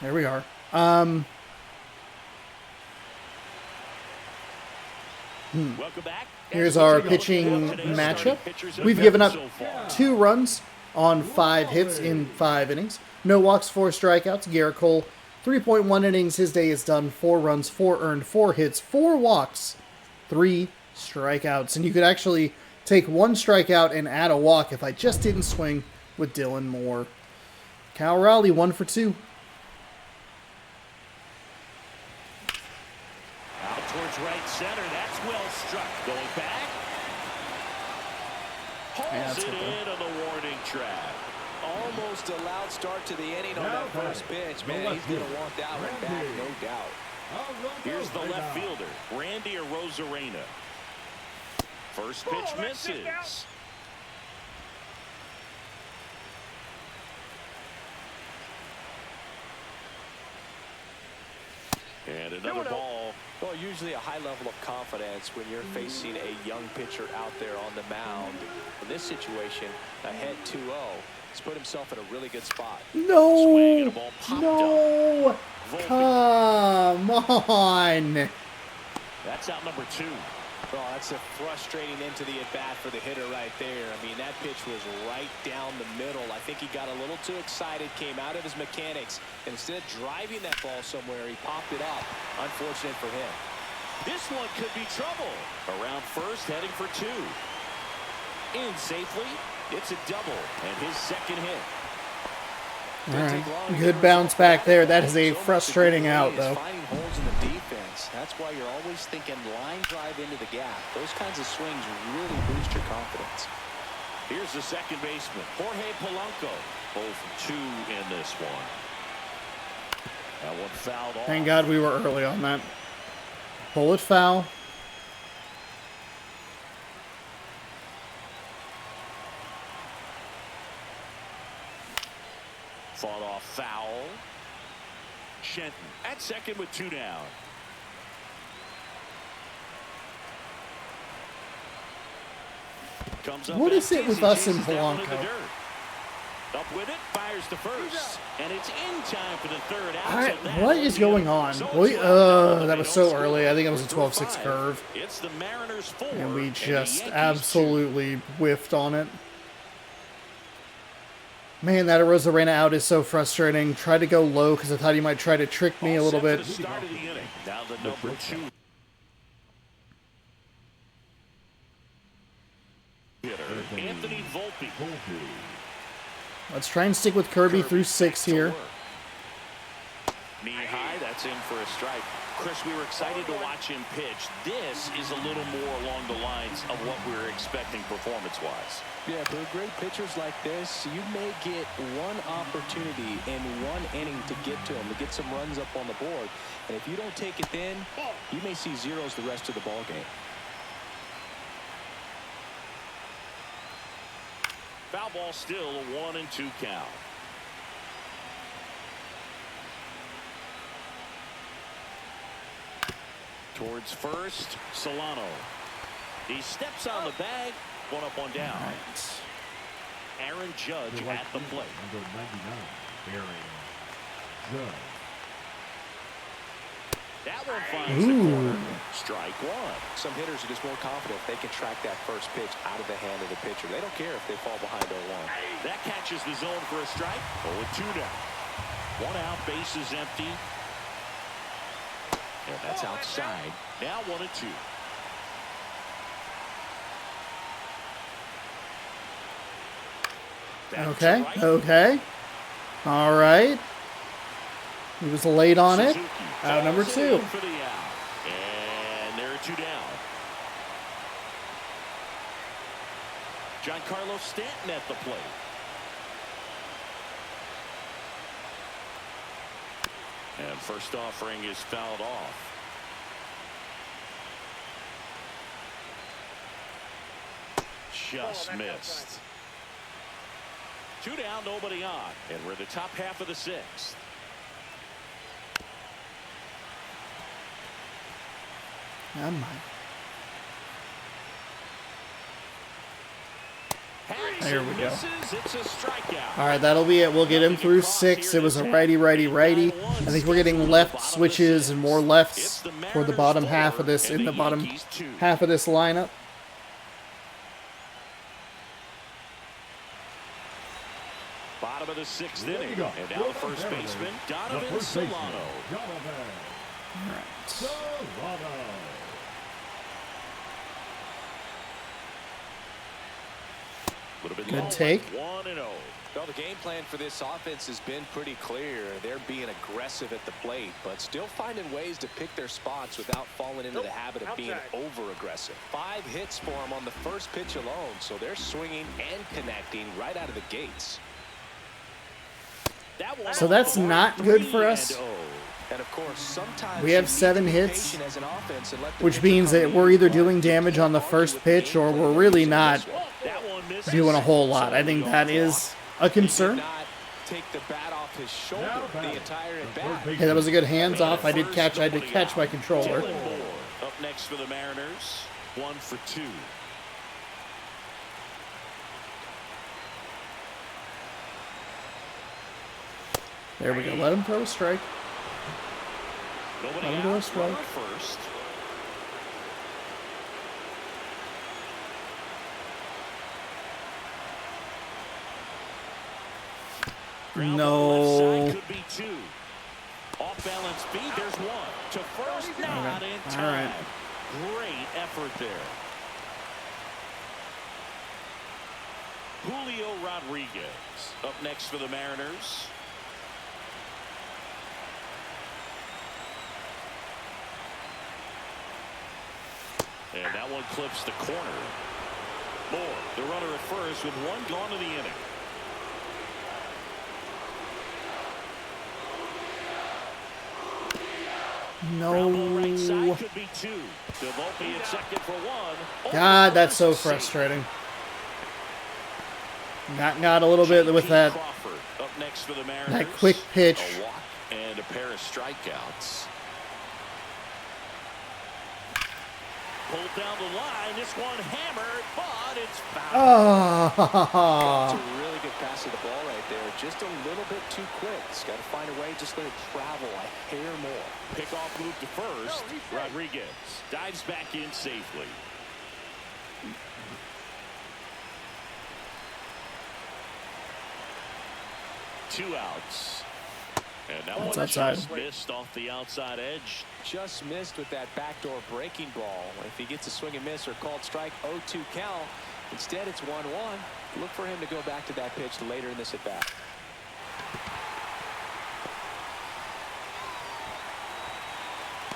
there we are. Welcome back. Here's our pitching matchup. We've given up 2 runs on 5 hits in 5 innings. No walks, 4 strikeouts. Garrett Cole, 3.1 innings. His day is done. 4 runs, 4 earned, 4 hits, 4 walks, 3 strikeouts. And you could actually take 1 strikeout and add a walk if I just didn't swing with Dylan Moore. Kyle Rowley, 1 for 2. Out towards right center. That's well struck. Going back. Yeah, Holds that's it good, though. in on the warning track. almost a loud start to the inning on that first pitch. Man, he's going to want that one back, no doubt. Here's the left fielder, Randy Arozarena. First pitch misses. And another ball. Well, usually a high level of confidence when you're facing a young pitcher out there on the mound. In this situation, ahead 2-0. He's put himself in a really good spot. No, no, come on. That's out number 2. Well, that's a frustrating end to the at-bat for the hitter right there. I mean, that pitch was right down the middle. I think he got a little too excited, came out of his mechanics, and instead of driving that ball somewhere, he popped it up. Unfortunate for him. This one could be trouble. Around first, heading for 2. In safely. It's a double, and his second hit. All right, good bounce back there. That is a frustrating out, though. Finding holes in the defense. That's why you're always thinking line drive into the gap. Those kinds of swings really boost your confidence. Here's the second baseman, Jorge Polanco. 0 for 2 in this one. That one fouled off. Thank God we were early on that. Bullet foul. Fought off foul. Shenton at second with 2 down. Comes up. What is it with us in Polanco? Up with it, fires to first, and it's in time for the third out. What is going on? That was so early. I think it was a 12-6 curve. It's the Mariners 4, and we just absolutely whiffed on it. Man, that Arozarena out is so frustrating. Tried to go low because I thought he might try to trick me a little bit. Now the number 2 hitter, Anthony Volpe. Let's try and stick with Kirby through 6 here. Knee high, that's in for a strike. Chris, we were excited to watch him pitch. This is a little more along the lines of what we were expecting performance-wise. Yeah, for great pitchers like this, you may get one opportunity in one inning to get to him, to get some runs up on the board. And if you don't take it then, you may see zeros the rest of the ball game. Foul ball still, a 1-2 count. Towards first, Solano. He steps on the bag, 1 up, 1 down. Right. Aaron Judge at the plate. Number 99, Aaron Judge. That one finds the corner. Strike 1. Some hitters are just more confident if they can track that first pitch out of the hand of the pitcher. They don't care if they fall behind 0-1. That catches the zone for a strike. 0-2 down. 1 out, base is empty. And that's outside. Now 1-2. Okay, okay. All right. He was late on it. Out number 2. For the out. And there are 2 down. Giancarlo Stanton at the plate. And first offering is fouled off. Just missed. 2 down, nobody on. And we're the top half of the 6th. There we go. It's a strikeout. All right, that'll be it. We'll get him through 6. It was a righty, righty, righty. I think we're getting left switches and more lefts for the bottom half of this, in the bottom half of this lineup. Bottom of the 6th inning. And now the first baseman, Donovan Solano. All right. Good take. 1-0. Well, the game plan for this offense has been pretty clear. They're being aggressive at the plate, but still finding ways to pick their spots without falling into the habit of being over-aggressive. 5 hits for them on the first pitch alone, so they're swinging and connecting right out of the gates. So that's not good for us. And of course, sometimes We have 7 hits, which means that we're either doing damage on the first pitch or we're really not doing a whole lot. I think that is a concern. Take the bat off his shoulder the entire at bat. Hey, that was a good hands off. I did catch my controller. Up next for the Mariners, 1 for 2. There we go. Let him throw a strike. Nobody Let him throw a out, strike. runner first. Ground ball left No. side could be 2. Off balance speed, there's 1. To first, not in All time. right. Great effort there. Julio Rodriguez up next for the Mariners. And that one clips the corner. Moore, the runner at first with 1 gone in the inning. Right side No. could be 2. Devolpe at second for 1. God, that's so frustrating. Got a little bit with that Crawford up next for the Mariners. quick pitch. A walk and a pair of strikeouts. Pulled down the line. This one hammered, but it's foul. It's Oh. a really good pass of the ball right there. Just a little bit too quick. He's got to find a way. Just let it travel a hair more. Pickoff move to first. Rodriguez dives back in safely. Two outs. And that That's one outside. just missed off the outside edge. Just missed with that backdoor breaking ball. If he gets a swing and miss or called strike, 0-2 count. Instead, it's 1-1. Look for him to go back to that pitch later in this at bat.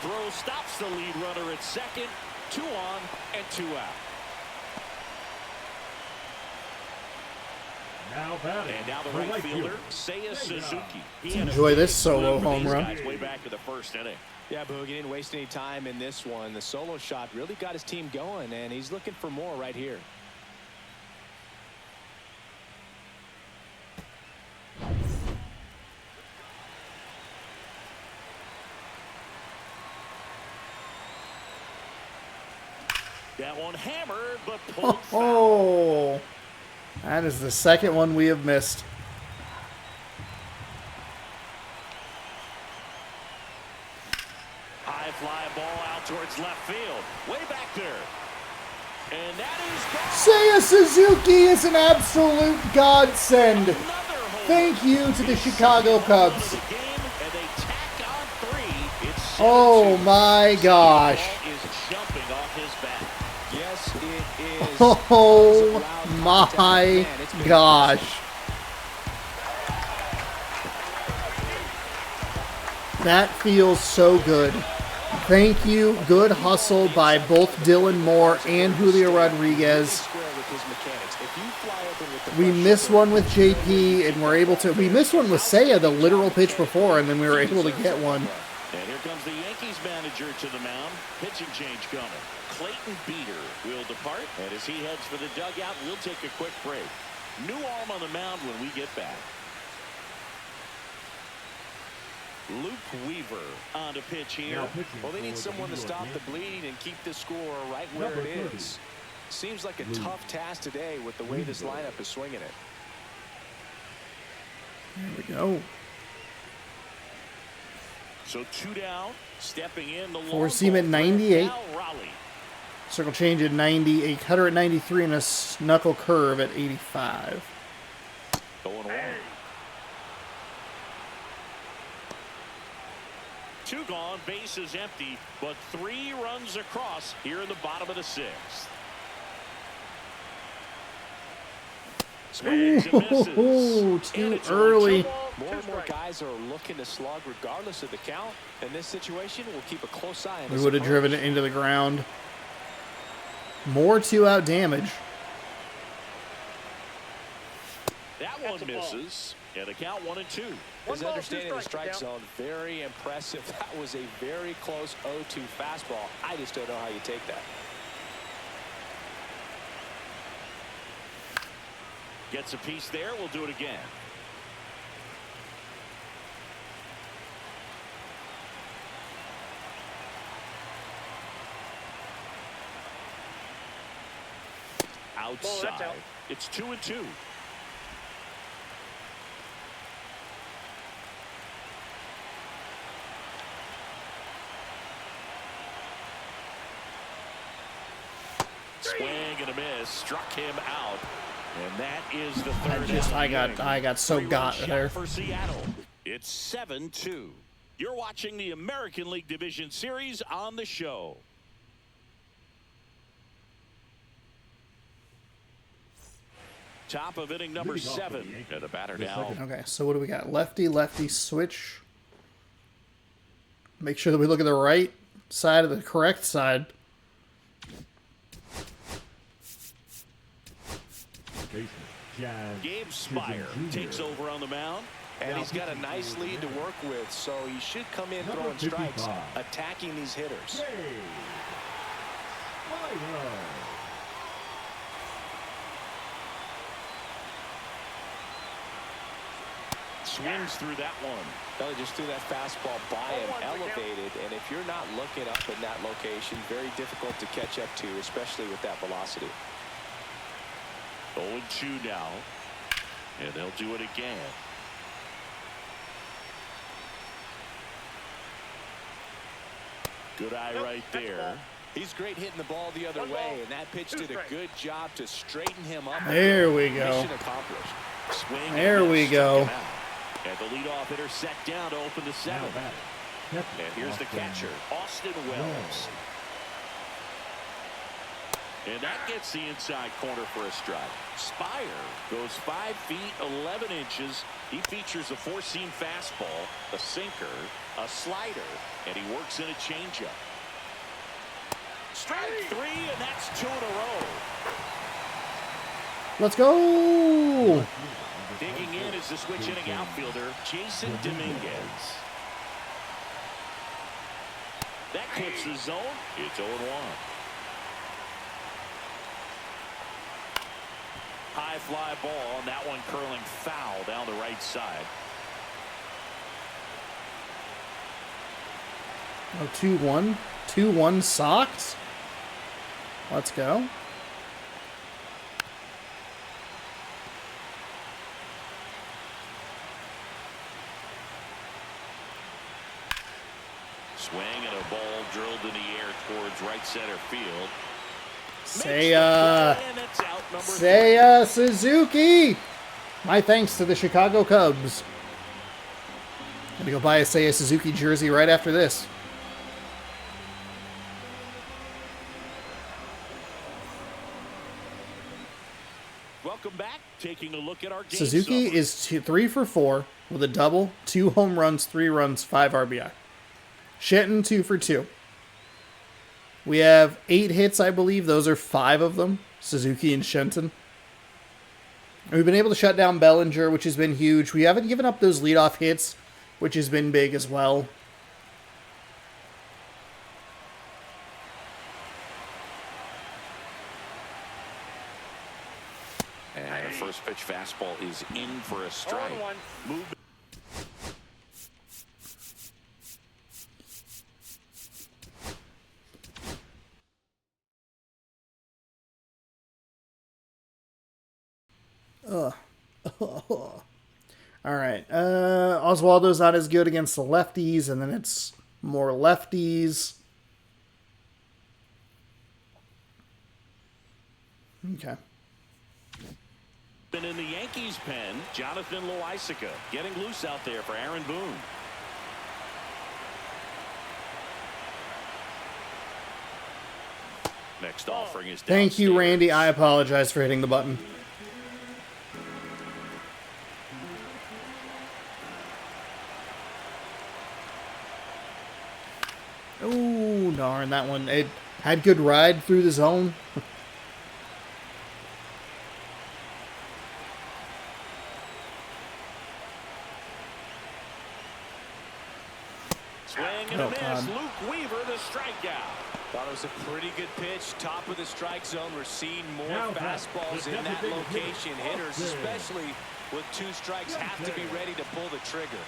Throw stops the lead runner at second. 2 on and 2 out. Now batting. And now the the right fielder, fielder. Seiya Suzuki. He had a Enjoy this big solo swing for home these run. guys way back in the first inning. Yeah, Boog, he didn't waste any time in this one. The solo shot really got his team going, and he's looking for more right here. That one hammered, but pulled foul. Oh. That is the second one we have missed. High fly ball out towards left field. Way back there. And that is Seiya Suzuki is an absolute godsend. another home Thank you to the Chicago Cubs. run of the game, and they tack on 3. It's 7-2. Oh my gosh. Ball is jumping off his bat. Yes, it is. Oh my gosh. That feels so good. Thank you. Good hustle by both Dylan Moore and Julio Rodriguez. We missed one with JP, and we're able to. We missed one with Seiya, the literal pitch before, and then we were able to get one. And here comes the Yankees manager to the mound. Pitching change coming. Clayton Beater will depart. And as he heads for the dugout, we'll take a quick break. New arm on the mound when we get back. Luke Weaver on to pitch here. Now pitching Well, they need for the someone to New York stop the Yankees. bleed and keep the score right where Number it 30. is. Seems like a tough task today with the way this lineup is swinging it. There we go. So 2 down. Stepping in the Four seam at 98. Raleigh. Circle change at 90, a cutter at 93, and a knuckle curve at 85. 0-1. 2 gone, base is empty, but 3 runs across here in the bottom of the 6th. Swings and misses. Ooh, And too it's early. 0-2. More and more guys are looking to slug regardless of the count. In this situation, we'll keep a close eye on We this would have approach. driven it into the ground. More 2-out damage. That one misses. And the count 1-2. His understanding of the strike zone, very impressive. That was a very close 0-2 fastball. I just don't know how you take that. Gets a piece there. We'll do it again. Outside. out. It's 2-2. Swing and a miss. Struck him out. And that is the third. I got so got there. For Seattle. It's 7-2. You're watching the American League Division Series on the show. Top of inning number 7. And a batter now. Okay, so what do we got? Lefty, lefty, switch. Make sure that we look at the right side of the correct side. Gabe Spire takes over on the mound. And he's got a nice lead to work with, so he should come in throwing strikes, attacking these hitters. Swings through that one. Belly just threw that fastball by him, elevated, and if you're not looking up in that location, very difficult to catch up to, especially with that velocity. 0-2 now, and they'll do it again. Good eye right there. He's great hitting the ball the other way, and that pitch did a good job to straighten him up. There we go. Mission accomplished. Swing. There we go. And the leadoff hitter set down to open the 7th. And here's the catcher, Austin Wells. And that gets the inside corner for a strike. Spire goes 5 feet 11 inches. He features a 4-seam fastball, a sinker, a slider, and he works in a changeup. Strike 3, and that's 2 in a row. Let's go. Digging in is the switch inning outfielder, Jason Dominguez. That clips the zone. It's 0-1. High fly ball, and that one curling foul down the right side. Oh, 2-1. 2-1 Sox. Let's go. Swing and a ball drilled in the air towards right center field. Seiya Suzuki. My thanks to the Chicago Cubs. I'm gonna go buy a Seiya Suzuki jersey right after this. Welcome back. Taking a look at our game. Suzuki is 3 for 4 with a double, 2 home runs, 3 runs, 5 RBI. Shenton 2 for 2. We have 8 hits, I believe. Those are 5 of them. Suzuki and Shenton. And we've been able to shut down Bellinger, which has been huge. We haven't given up those leadoff hits, which has been big as well. And the first pitch fastball is in for a strike. Move. All right. Oswaldo's not as good against the lefties, and then it's more lefties. Okay. Been in the Yankees pen, Jonathan Loaisiga getting loose out there for Aaron Boone. Next offering is downstairs. Thank you, Randy. I apologize for hitting the button. Oh, darn, that one. It had good ride through the zone. Swing and a miss. God. Luke Weaver, the strikeout. Thought it was a pretty good pitch. Top of the strike zone. We're seeing more Now fastballs the in that designated location. hitter, Hitters, Austin. especially with 2 strikes, have to be ready to pull the trigger.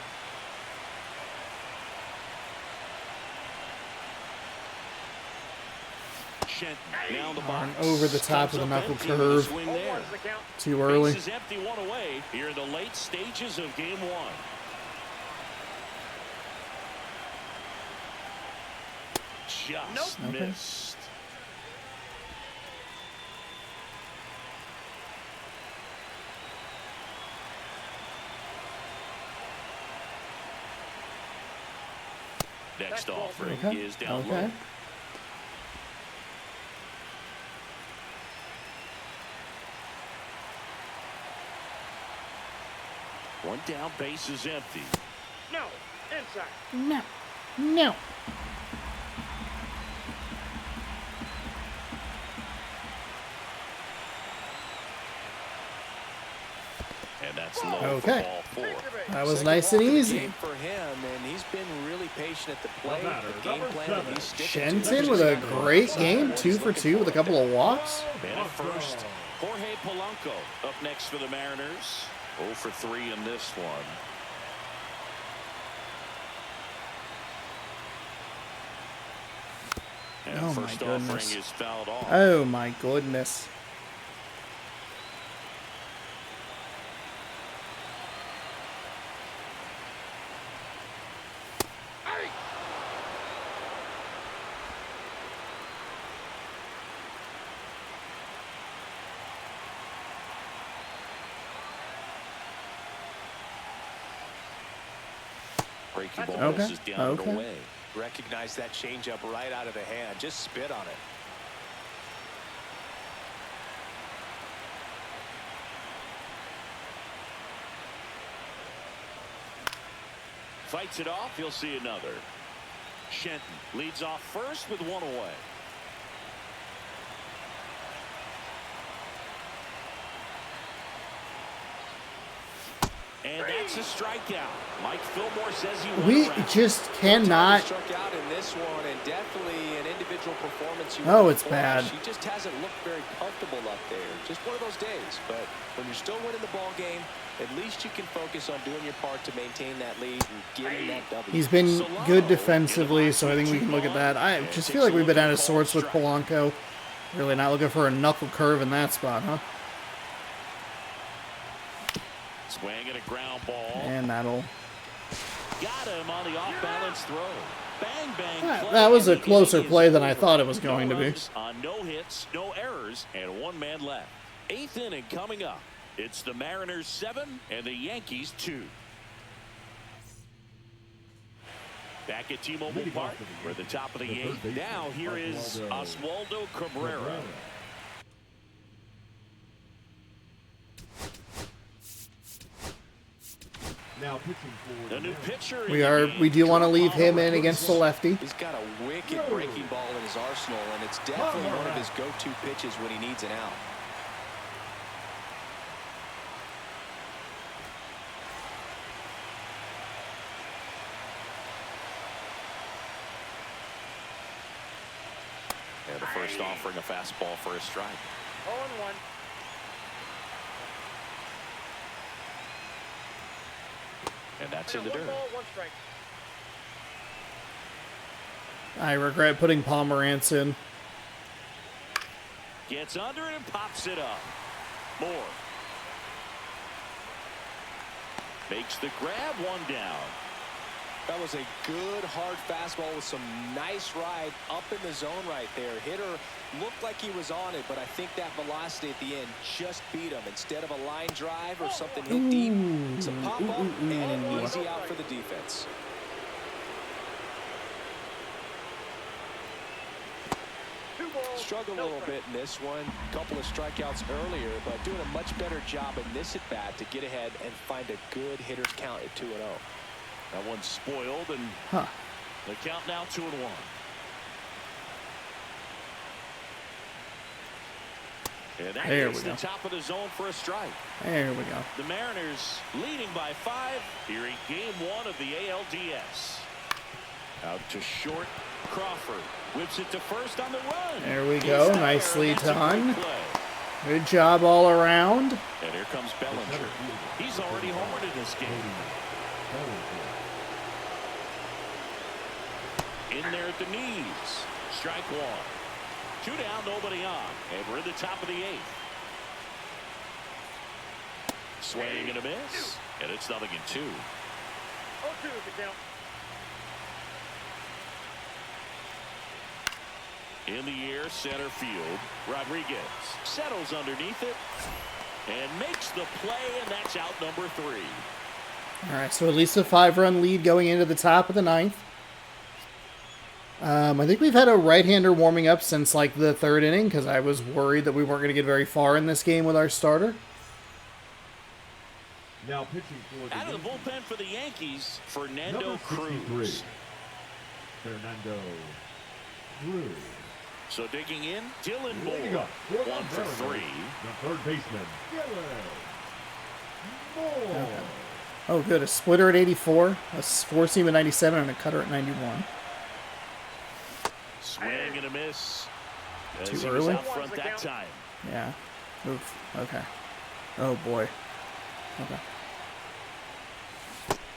Shenton down the box. Over the top of the knuckle curve. Swing Ball there. one is the count. Too early. Base is empty, 1 away here in the late stages of game 1. Just missed. Next offering is down low. Okay. One down, base is empty. No. Inside. No. No. And that's low Okay. for ball 4. That was Second nice walk and of the easy. game for him, and he's been really patient at the plate. batter, The game number plan that 7. he's sticking to. Shenton with a great game, 2 for 2 with a couple of walks. And at first, Jorge Polanco up next for the Mariners. 0 for 3 in this one. And Oh, my first goodness. offering is fouled off. Oh my goodness. Breaking ball Okay, misses down and okay. away. Recognize that changeup right out of the hand. Just spit on it. Fights it off. He'll see another. Shenton leads off first with 1 away. And that's a strikeout. Mike Fillmore says he We went around. just cannot. Struck out in this one, and definitely an individual performance. Oh, it's bad. She just hasn't looked very comfortable up there. Just one of those days. But when you're still winning the ball game, at least you can focus on doing your part to maintain that lead and getting that W. He's been good defensively, so I think we can look at that. I just feel like we've been out of sorts with Polanco. Really not looking for a knuckle curve in that spot, huh? Swing and a ground ball. And that'll. Got him on the off-balance throw. Bang, bang. play, That was a and the closer inning is play than I over. thought it was going No to be. runs on no hits, no errors, and 1 man left. 8th inning coming up. It's the Mariners 7 and the Yankees 2. Back at T-Mobile Park, we're at the top of the 8th. Now here is Oswaldo Cabrera. Now pitching for The new pitcher. We do want to leave him in against the lefty. He's got a wicked breaking ball in his arsenal, and it's definitely one of his go-to pitches when he needs an out. And the first offering a fastball for a strike. 0-1. And that's in the 1 dirt. ball, 1 strike. I regret putting Pomerantz in. Gets under it and pops it up. Moore. Makes the grab, 1 down. That was a good hard fastball with some nice ride up in the zone right there. Hitter looked like he was on it, but I think that velocity at the end just beat him. Instead of a line drive or something hit deep, it's a pop up and an easy out for the defense. Struggled a little bit in this one. Couple of strikeouts earlier, but doing a much better job in this at bat to get ahead and find a good hitter's count at 2-0. That one's spoiled, and the count now 2-1. And that There is we the go. top of the zone for a strike. There we go. The Mariners leading by 5 here in game 1 of the ALDS. Out to short. Crawford whips it to first on the run. There we go. He's there, Nicely and that's a great done. play. Good job all around. And here comes Bellinger. He's already homered in this game. In there at the knees. Strike one. 2 down, nobody on. And we're in the top of the 8th. Swing and a miss. And it's 0-2. 0-2 the count. In the air, center field. Rodriguez settles underneath it and makes the play, and that's out number 3. All right, so at least a 5-run lead going into the top of the 9th. I think we've had a right-hander warming up since like the 3rd inning because I was worried that we weren't going to get very far in this game with our starter. Now pitching for the Out of the Yankees, bullpen for the Yankees, Fernando number 63, Cruz. Fernando Cruz. So digging in, Dylan Leading Moore. up for the 1 for Mariners, 3. The third baseman, Dylan Moore. Oh, good. A splitter at 84, a 4-seam at 97, and a cutter at 91. Swing and a miss. As Too he was early? out front that time. Yeah. Oof. Okay. Oh, boy. Okay.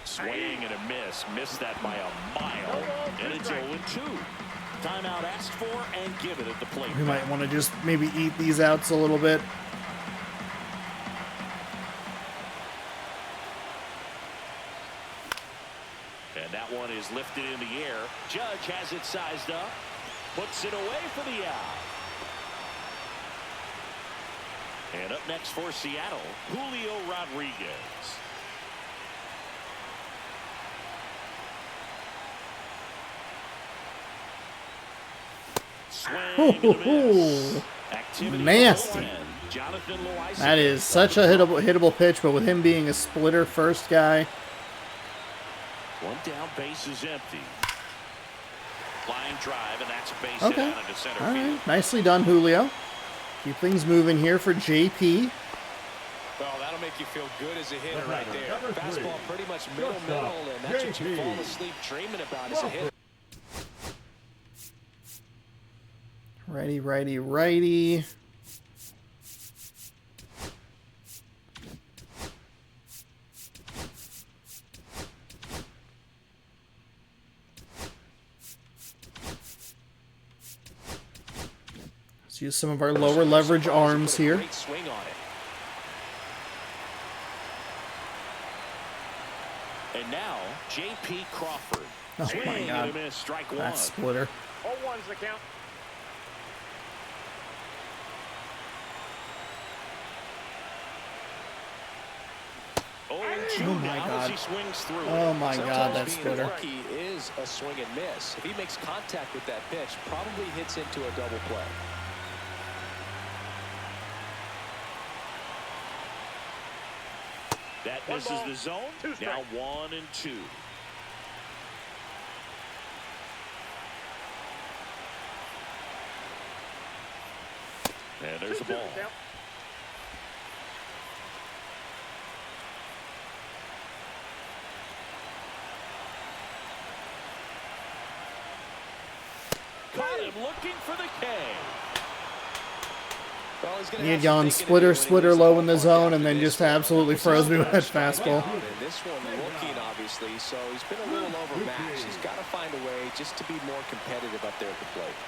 Swing and a miss. Missed that by a mile. And it's 0-2. Timeout asked for and given at the plate. We might want to just maybe eat these outs a little bit. And that one is lifted in the air. Judge has it sized up. Puts it away for the out. And up next for Seattle, Julio Rodriguez. Swing and a miss. Activity Nasty. on the bullpen. Jonathan Loaiza. That is such a hittable pitch, but with him being a splitter first guy. One down, base is empty. Flying drive, and that's a base hit Okay. out into center All field. right. Nicely done, Julio. Keep things moving here for JP. Well, that'll make you feel good as a hitter Number right there. three. Fastball pretty much middle, Shortstop, and that's what you JP. fall asleep dreaming about as a hitter. Righty, righty, righty. Let's use some of our lower leverage arms here. Great swing on it. And now, J.P. Crawford. Oh, Swing my and God. a miss, strike one. That splitter. 0-1's the count. Oh, my now God. as he swings through. Oh, my God, that Sometimes being splitter. a rookie is a swing and miss. If he makes contact with that pitch, probably hits into a double play. That One misses ball, the zone. 2 Now strikes. 1 and 2. And there's the 2-2 ball. the count. Caught him looking for the K. Well, he's gonna He had have some gone thinking to do splitter, when he splitter leaves the low in the ballpark zone, after and then this just one. absolutely froze me with that Strike fastball. out, and this one looking, obviously, so he's been a little overmatched. He's got to find a way just to be more competitive up there at the plate.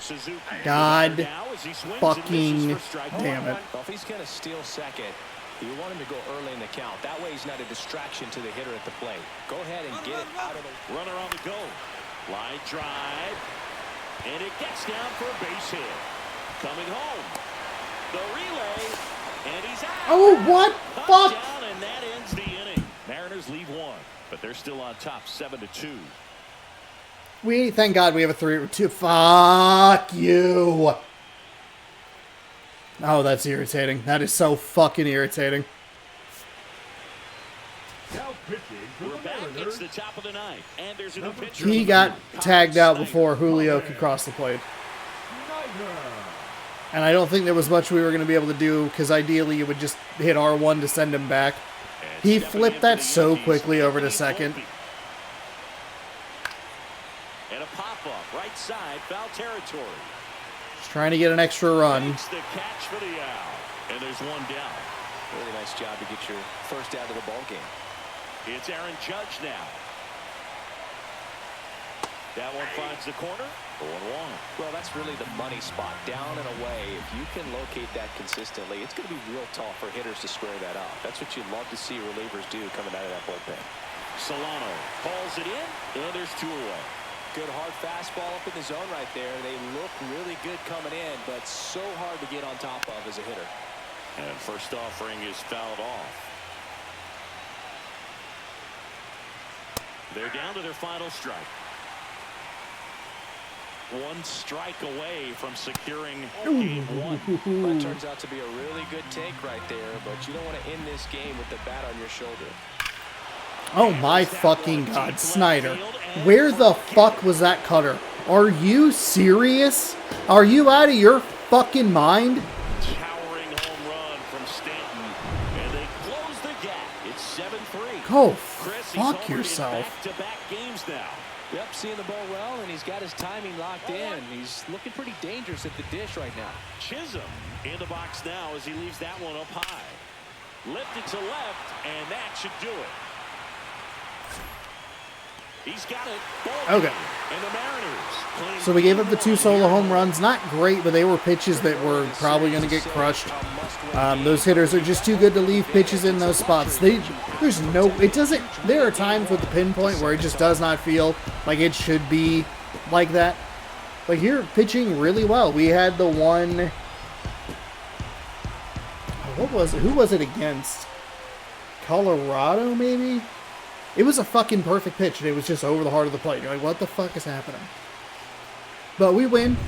Suzuki. God Now as he swings and fucking misses for strike damn one. it. Well, if he's going to steal second, you want him to go early in the count. That way he's not a distraction to the hitter at the plate. Go ahead and get it out of the... Runner on the go. Line drive. And it gets down for a base hit. Coming home. The relay. And he's out. Oh, what? Fuck! Touchdown, and that ends the inning. Mariners leave one, but they're still on top 7-2. Thank God we have a 3-2. Fuck you. Oh, that's irritating. That is so fucking irritating. Now pitching for We're the back. It's Mariners, the top of the ninth, and there's a new pitcher. He got tagged out before Julio could cross the plate. Snyder. And I don't think there was much we were going to be able to do, because ideally you would just hit R1 to send him back. And He stepping flipped in that for the so Yankees, quickly over to Anthony second. Volpe. right side, foul territory. Just trying to get an extra run. Makes the catch for the out. And there's one down. Really nice job to get your first out of the ball game. It's Aaron Judge now. That one finds the corner. 0-1. Well, that's really the money spot. Down and away. If you can locate that consistently, it's going to be real tough for hitters to square that up. That's what you love to see relievers do coming out of that bullpen. Solano calls it in, and there's 2 away. Good hard fastball up in the zone right there. They look really good coming in, but so hard to get on top of as a hitter. And first offering is fouled off. They're down to their final strike. 1 strike away from securing game 1. That turns out to be a really good take right there, but you don't want to end this game with the bat on your shoulder. Oh my fucking God, Snyder. Where the fuck was that cutter? Are you serious? Are you out of your fucking mind? Towering home run from Stanton, and they close the gap. It's 7-3. Go Chris, fuck yourself. Back-to-back games now. Yep, seeing the ball well, and he's got his timing locked in. He's looking pretty dangerous at the dish right now. Chisholm in the box now as he leaves that one up high. Lifted to left, and that should do it. He's got it. Okay. And the Mariners. So we gave up the 2 solo home runs. Not great, but they were pitches that were probably going to get crushed. Those hitters are just too good to leave pitches in those spots. There's no, it doesn't, there are times with the pinpoint where it just does not feel like it should be like that. But here, pitching really well. We had the one, what was it? Who was it against? Colorado, maybe? It was a fucking perfect pitch, and it was just over the heart of the plate. You're like, what the fuck is happening? But we win.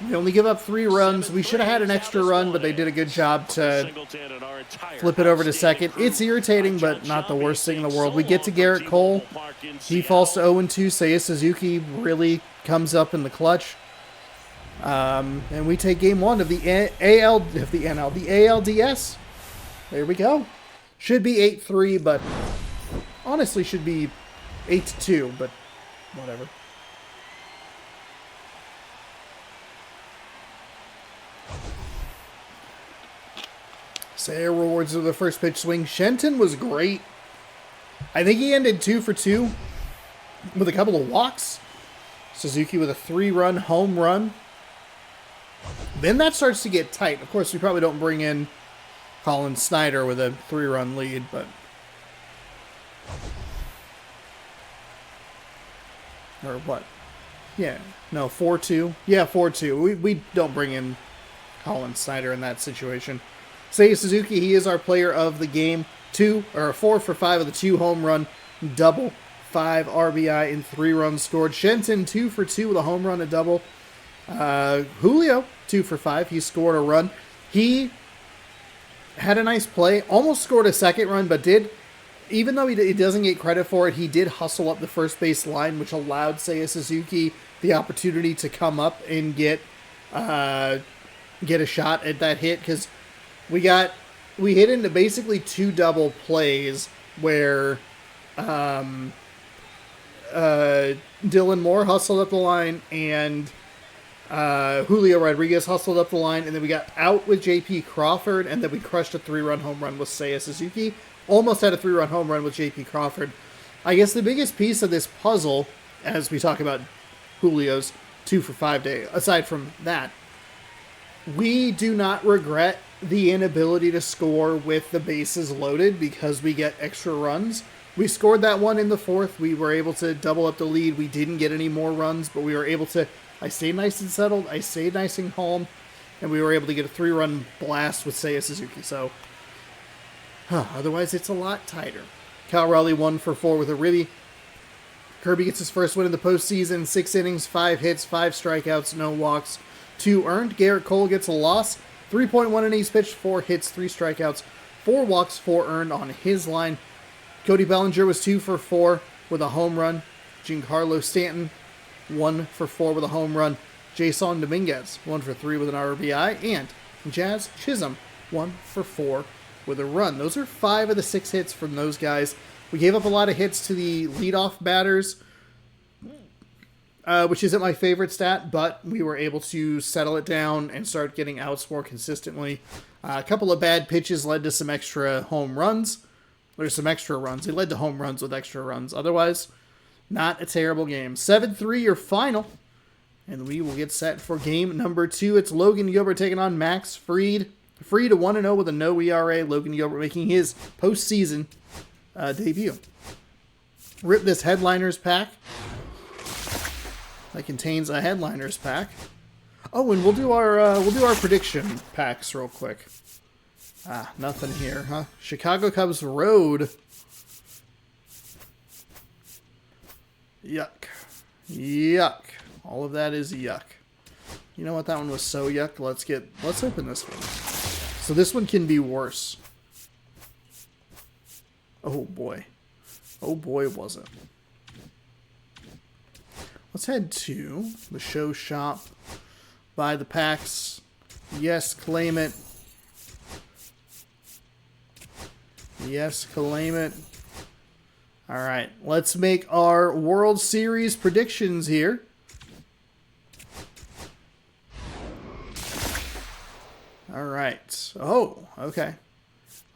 We only give up 3 runs. We should have had an extra run, but they did a good job to flip it over to second. It's irritating, but not the worst thing in the world. We get to Garrett Cole. He falls to 0-2. Seiya Suzuki really comes up in the clutch. And we take game 1 of the ALDS. There we go. Should be 8-3, but honestly should be 8-2, but whatever. Seiya rewards of the first pitch swing. Shenton was great. I think he ended 2 for 2 with a couple of walks. Suzuki with a 3-run home run. Then that starts to get tight. Of course, we probably don't bring in Colin Snyder with a 3-run lead, but or what? Yeah, no, 4-2. Yeah, 4-2. We don't bring in Colin Snyder in that situation. Seiya Suzuki, he is our player of the game. 4 for 5 of the 2 home run double, 5 RBI and 3 runs scored. Shenton 2 for 2 with a home run, a double. Julio 2 for 5. He scored a run. He had a nice play. Almost scored a second run, but did. Even though he doesn't get credit for it, he did hustle up the first base line, which allowed Seiya Suzuki the opportunity to come up and get a shot at that hit, because we hit into basically 2 double plays where Dylan Moore hustled up the line and Julio Rodriguez hustled up the line, and then we got out with J.P. Crawford, and then we crushed a 3-run home run with Seiya Suzuki. Almost had a 3-run home run with J.P. Crawford. I guess the biggest piece of this puzzle, as we talk about Julio's 2 for 5 day, aside from that, we do not regret the inability to score with the bases loaded because we get extra runs. We scored that one in the 4th. We were able to double up the lead. We didn't get any more runs, but we were able to, I stayed nice and settled, I stayed nice and calm, and we were able to get a 3-run blast with Seiya Suzuki. So, otherwise it's a lot tighter. Cal Raleigh 1 for 4 with a ribby. Kirby gets his first win in the postseason. 6 innings, 5 hits, 5 strikeouts, no walks, 2 earned. Garrett Cole gets a loss. 3.1 innings pitched, 4 hits, 3 strikeouts, 4 walks, 4 earned on his line. Cody Bellinger was 2 for 4 with a home run. Giancarlo Stanton 1 for 4 with a home run. Jason Dominguez 1 for 3 with an RBI. And Jazz Chisholm 1 for 4 with a run. Those are 5 of the 6 hits from those guys. We gave up a lot of hits to the leadoff batters. which isn't my favorite stat, but we were able to settle it down and start getting outs more consistently. A couple of bad pitches led to some extra home runs. There's some extra runs. It led to home runs with extra runs. Otherwise, not a terrible game. 7-3 your final. And we will get set for game number 2. It's Logan Gilbert taking on Max Fried. Fried 1-0 with a no ERA. Logan Gilbert making his postseason debut. Rip this Headliners pack. That contains a Headliners pack. Oh, and we'll do our prediction packs real quick. Ah, nothing here, huh? Chicago Cubs Road. Yuck. Yuck. All of that is yuck. You know what? That one was so yuck. Let's open this one. So this one can be worse. Oh boy. Oh boy, was it. Let's head to the show shop. Buy the packs. Yes, claim it. Yes, claim it. All right, let's make our World Series predictions here. All right. Oh, okay.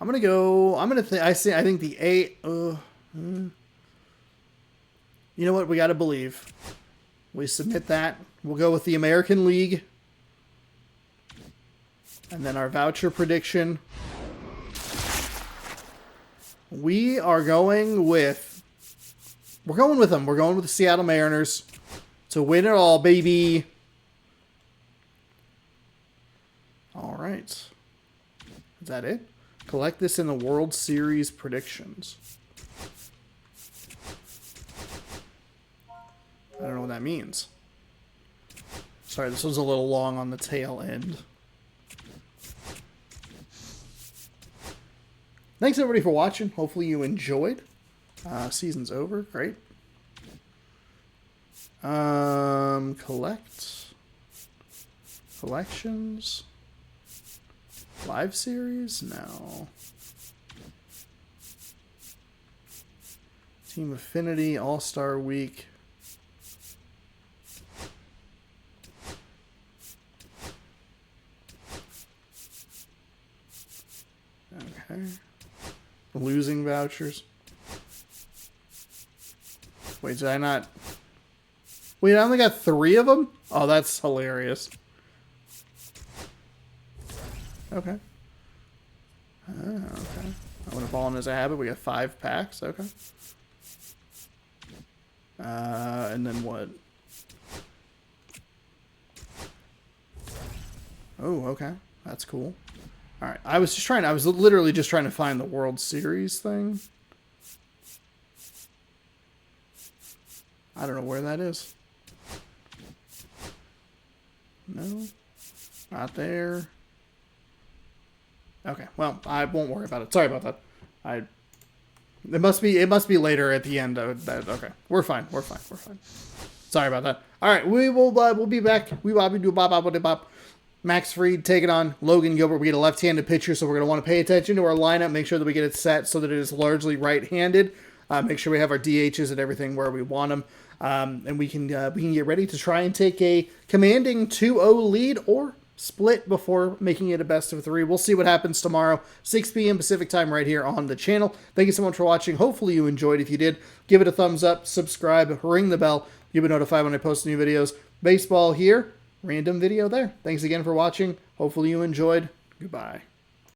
I'm gonna go. I think the A. You know what? We gotta believe. We submit that. We'll go with the American League, and then our voucher prediction. We are going with. We're going with them. We're going with the Seattle Mariners to win it all, baby. All right. Is that it? Collect this in the World Series predictions. I don't know what that means. Sorry, this was a little long on the tail end. Thanks everybody for watching. Hopefully you enjoyed. Season's over. Great. Collections. Live series? No. Team Affinity, All-Star Week. Okay. Losing vouchers. Wait, did I not? Wait, I only got 3 of them? Oh, that's hilarious. Okay. Okay. I want to fall in as a habit. We got 5 packs. Okay. And then what? Oh, okay. That's cool. All right. I was literally just trying to find the World Series thing. I don't know where that is. No. Not there. Okay, well, I won't worry about it. Sorry about that. It must be later at the end of that. Okay, we're fine. Sorry about that. All right, we'll be back. We will do bop. Max Fried taking on Logan Gilbert. We get a left-handed pitcher, so we're gonna want to pay attention to our lineup. Make sure that we get it set so that it is largely right-handed. Make sure we have our DHs and everything where we want them, and we can get ready to try and take a commanding 2-0 lead or split before making it a best of 3. We'll see what happens tomorrow, 6 p.m. Pacific time right here on the channel. Thank you so much for watching. Hopefully you enjoyed. If you did, give it a thumbs up, subscribe, ring the bell. You'll be notified when I post new videos. Baseball here, random video there. Thanks again for watching. Hopefully you enjoyed. Goodbye.